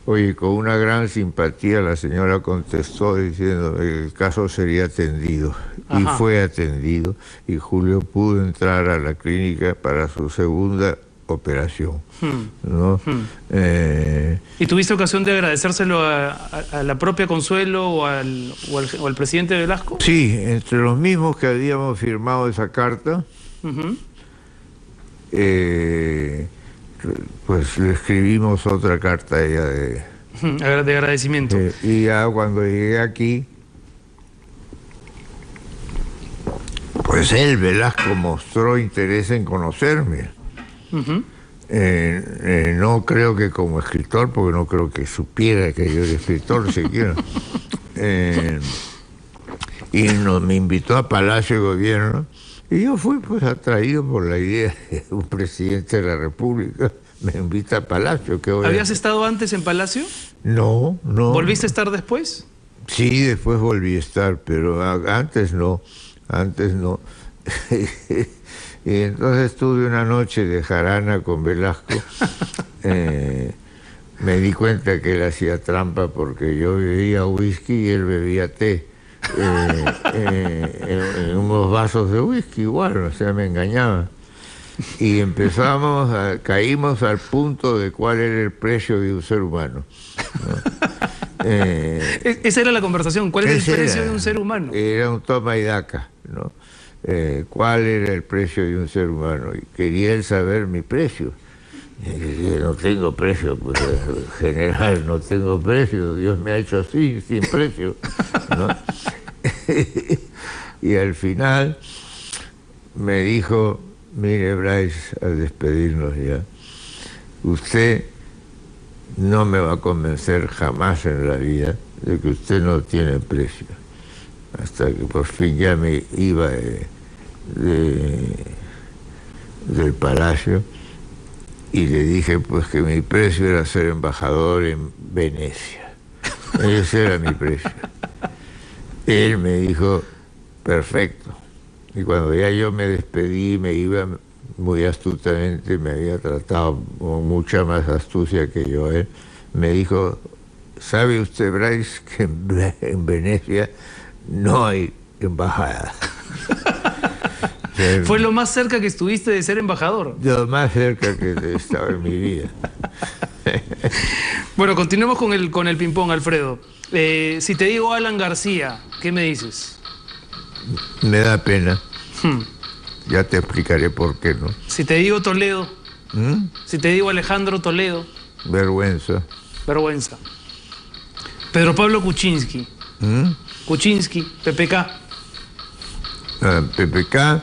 Oye, con una gran simpatía la señora contestó diciendo que el caso sería atendido. Ajá. Y fue atendido, y Julio pudo entrar a la clínica para su segunda operación, ¿no? ¿Y tuviste ocasión de agradecérselo a la propia Consuelo o al presidente Velasco? Sí, entre los mismos que habíamos firmado esa carta, pues le escribimos otra carta a ella de agradecimiento. Y ya cuando llegué aquí, pues él, Velasco, mostró interés en conocerme. No creo que como escritor, porque no creo que supiera que yo era escritor siquiera. Y me invitó a Palacio de Gobierno, y yo fui, pues, atraído por la idea de un presidente de la República me invita a Palacio. ¿Habías estado antes en Palacio? No. ¿Volviste a estar después? Sí, después volví a estar, pero antes no. Y entonces tuve una noche de jarana con Velasco. Me di cuenta que él hacía trampa porque yo bebía whisky y él bebía té. En unos vasos de whisky igual, o sea, me engañaba. Y caímos al punto de cuál era el precio de un ser humano, ¿no? Esa era la conversación. ¿Cuál es el precio de un ser humano? Era un toma y daca, ¿no? ¿Cuál era el precio de un ser humano? Y quería él saber mi precio. Y no tengo precio, pues, general, no tengo precio. Dios me ha hecho así, sin precio, ¿no? Y al final me dijo: mire, Bryce, al despedirnos ya, usted no me va a convencer jamás en la vida de que usted no tiene precio. Hasta que por fin ya me iba del Palacio, y le dije, pues, que mi precio era ser embajador en Venecia. Ese era mi precio. Él me dijo: perfecto. Y cuando ya yo me despedí, me iba muy astutamente, me había tratado con mucha más astucia que yo él, me dijo: ¿sabe usted, Bryce, que en Venecia no hay embajada? ¿Fue lo más cerca que estuviste de ser embajador? Lo más cerca que he estado en mi vida. Bueno, continuemos con el ping-pong, Alfredo. Si te digo Alan García, ¿qué me dices? Me da pena. Ya te explicaré por qué, ¿no? Si te digo Toledo, si te digo Alejandro Toledo. Vergüenza. Vergüenza. Pedro Pablo Kuczynski. Kuczynski, PPK. PPK.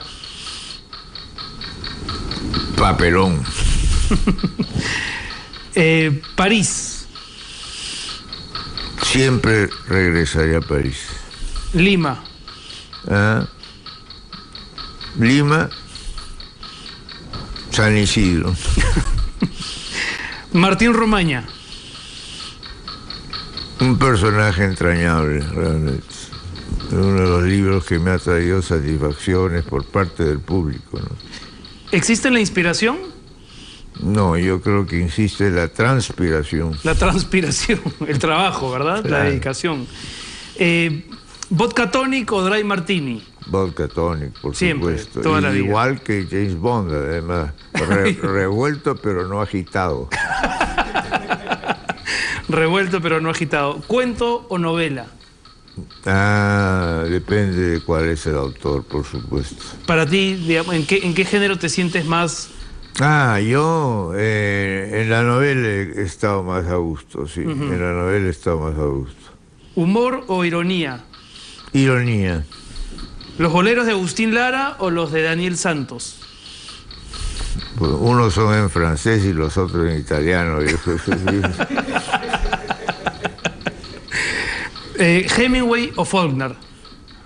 Papelón. París. Siempre regresaré a París. Lima. Lima. San Isidro. Martín Romaña. Un personaje entrañable, realmente. uno de los libros que me ha traído satisfacciones por parte del público, ¿no? ¿Existe la inspiración? No, yo creo que insiste la transpiración. La transpiración, el trabajo, ¿verdad? Claro. La dedicación. ¿Vodka tonic o dry martini? Vodka tonic, por Siempre, supuesto. toda la vida. Igual que James Bond, además. Revuelto, pero no agitado. Revuelto pero no agitado. ¿Cuento o novela? Depende de cuál es el autor, por supuesto. Para ti, digamos, ¿en qué género te sientes más? Yo en la novela he estado más a gusto, sí. En la novela he estado más a gusto. ¿Humor o ironía? Ironía. ¿Los boleros de Agustín Lara o los de Daniel Santos? Pues unos son en francés y los otros en italiano. ¿Hemingway o Faulkner?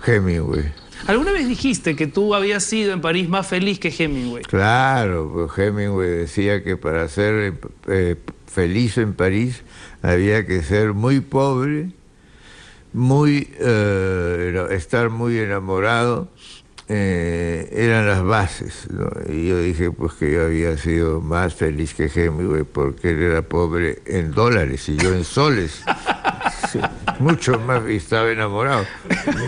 Hemingway. ¿Alguna vez dijiste que tú habías sido en París más feliz que Hemingway? Claro, pues Hemingway decía que para ser feliz en París había que ser muy pobre, estar muy enamorado, eran las bases, ¿no? Y yo dije pues que yo había sido más feliz que Hemingway porque él era pobre en dólares y yo en soles. Sí, mucho más, y estaba enamorado,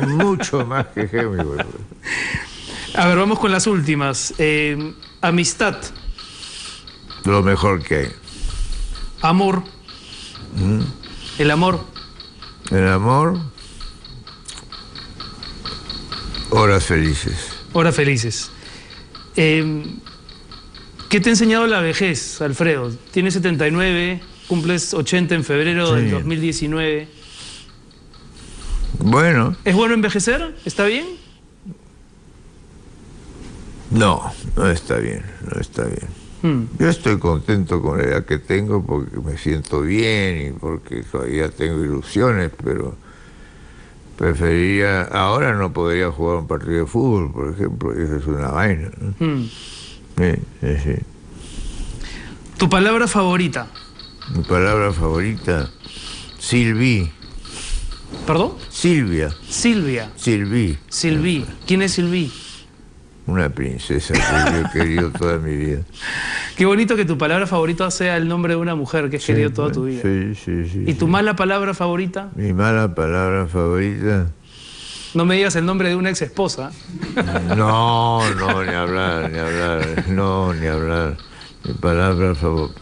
mucho más que Hemingway. A ver, vamos con las últimas. Amistad. Lo mejor que hay. Amor. El amor. El amor, horas felices. Horas felices. ¿Qué te ha enseñado la vejez, Alfredo? Tienes 79, cumples 80 en febrero del 2019. Bueno. ¿Es bueno envejecer? ¿Está bien? No, no está bien, no está bien. Yo estoy contento con la edad que tengo porque me siento bien y porque todavía tengo ilusiones, pero preferiría... Ahora no podría jugar un partido de fútbol, por ejemplo, y eso es una vaina, ¿no? Sí. ¿Tu palabra favorita? Mi palabra favorita, Sylvie. ¿Perdón? Silvia. Silvia. Sylvie. Sylvie. ¿Quién es Sylvie? Una princesa que yo he querido toda mi vida. Qué bonito que tu palabra favorita sea el nombre de una mujer que has querido toda tu vida. Sí. ¿Y tu mala palabra favorita? Mi mala palabra favorita... No me digas el nombre de una ex esposa. No, ni hablar. No, ni hablar. Mi palabra favorita...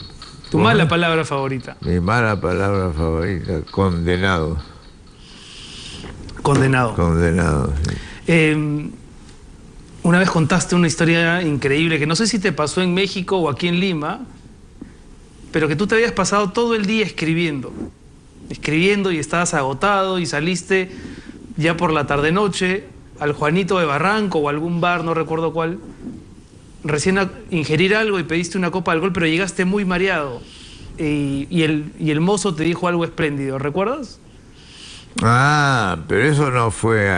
¿Tu mala palabra favorita? Mi mala palabra favorita, condenado. Condenado. Condenado, sí. Una vez contaste una historia increíble que no sé si te pasó en México o aquí en Lima, pero que tú te habías pasado todo el día escribiendo y estabas agotado y saliste ya por la tarde-noche al Juanito de Barranco o algún bar, no recuerdo cuál, recién a ingerir algo y pediste una copa de alcohol, pero llegaste muy mareado y el mozo te dijo algo espléndido, ¿recuerdas? Pero eso no fue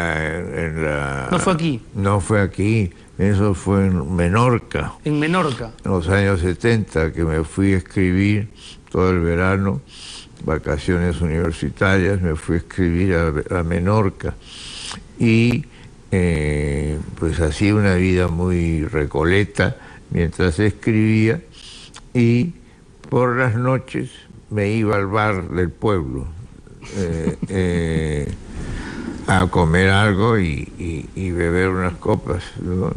No fue aquí. No fue aquí, eso fue en Menorca. En Menorca. En los años 70, que me fui a escribir todo el verano, vacaciones universitarias, me fui a escribir a Menorca. Y pues hacía una vida muy recoleta mientras escribía y por las noches me iba al bar del pueblo a comer algo y beber unas copas, ¿no?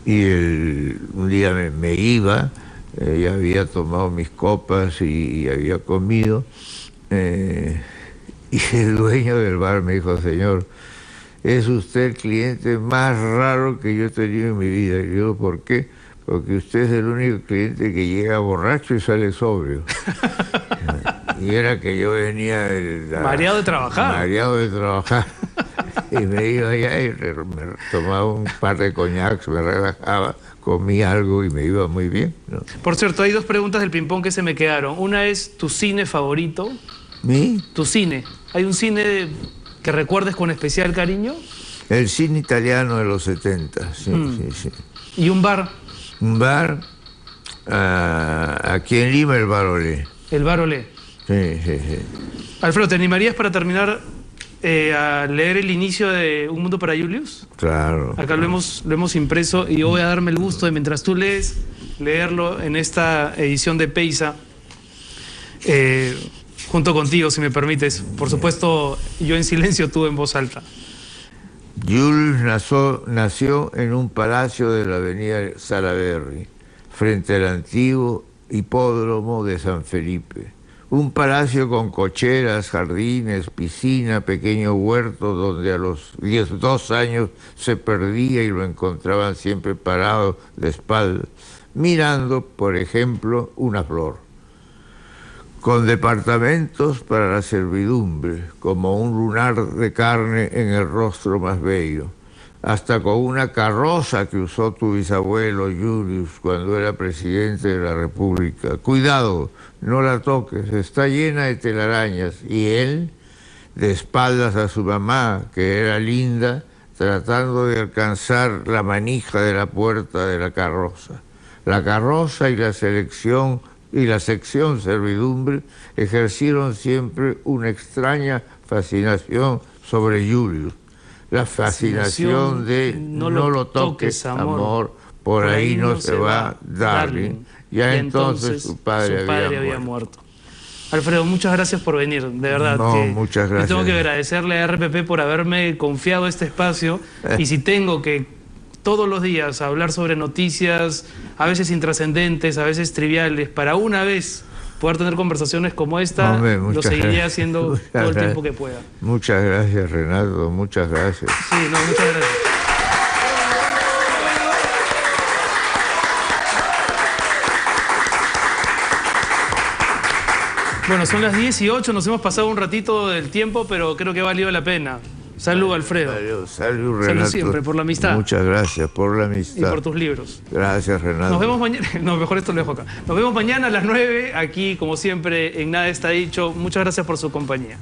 Y un día me iba, ya había tomado mis copas y había comido, y el dueño del bar me dijo: señor, es usted el cliente más raro que yo he tenido en mi vida. Y yo: ¿por qué? Porque usted es el único cliente que llega borracho y sale sobrio. Y era que yo venía mareado de trabajar. Mareado de trabajar. Y me iba allá y me tomaba un par de coñacs, me relajaba, comía algo y me iba muy bien, ¿no? Por cierto, hay dos preguntas del ping-pong que se me quedaron. Una es, ¿tu cine favorito? ¿Mi? ¿Tu cine? ¿Hay un cine que recuerdes con especial cariño? El cine italiano de los 70, sí. ¿Y un bar? Un bar, aquí en Lima, el Bar Olé. El Bar Olé. Sí. Alfredo, ¿te animarías para terminar a leer el inicio de Un Mundo para Julius? Claro. Acá lo hemos impreso y yo voy a darme el gusto de, mientras tú lees, leerlo en esta edición de Peysa, junto contigo, si me permites. Por supuesto, yo en silencio, tú en voz alta. Julius nació en un palacio de la avenida Salaberry, frente al antiguo hipódromo de San Felipe. Un palacio con cocheras, jardines, piscina, pequeño huerto donde a los 2 años se perdía y lo encontraban siempre parado de espaldas, mirando, por ejemplo, una flor. Con departamentos para la servidumbre, como un lunar de carne en el rostro más bello, hasta con una carroza que usó tu bisabuelo Julius cuando era presidente de la República. Cuidado, no la toques, está llena de telarañas. Y él, de espaldas a su mamá, que era linda, tratando de alcanzar la manija de la puerta de la carroza. La carroza y la sección servidumbre ejercieron siempre una extraña fascinación sobre Julius. La fascinación de no lo toques, amor, por ahí no se va, darling. Ya entonces su padre había muerto. Alfredo, muchas gracias por venir, de verdad. No, muchas gracias. Tengo que agradecerle a RPP por haberme confiado este espacio y si tengo que todos los días hablar sobre noticias, a veces intrascendentes, a veces triviales, para una vez poder tener conversaciones como esta, hombre, lo seguiré gracias. haciendo todo el tiempo que pueda. Muchas gracias, Renato, muchas gracias. Sí, no, muchas gracias. Bueno, son las 18, nos hemos pasado un ratito del tiempo, pero creo que ha valido la pena. Salud, Alfredo. Salud, Renato. Salud siempre, por la amistad. Muchas gracias por la amistad. Y por tus libros. Gracias, Renato. Nos vemos mañana. No, mejor esto lo dejo acá. Nos vemos mañana a las 9, aquí, como siempre, en Nada Está Dicho. Muchas gracias por su compañía.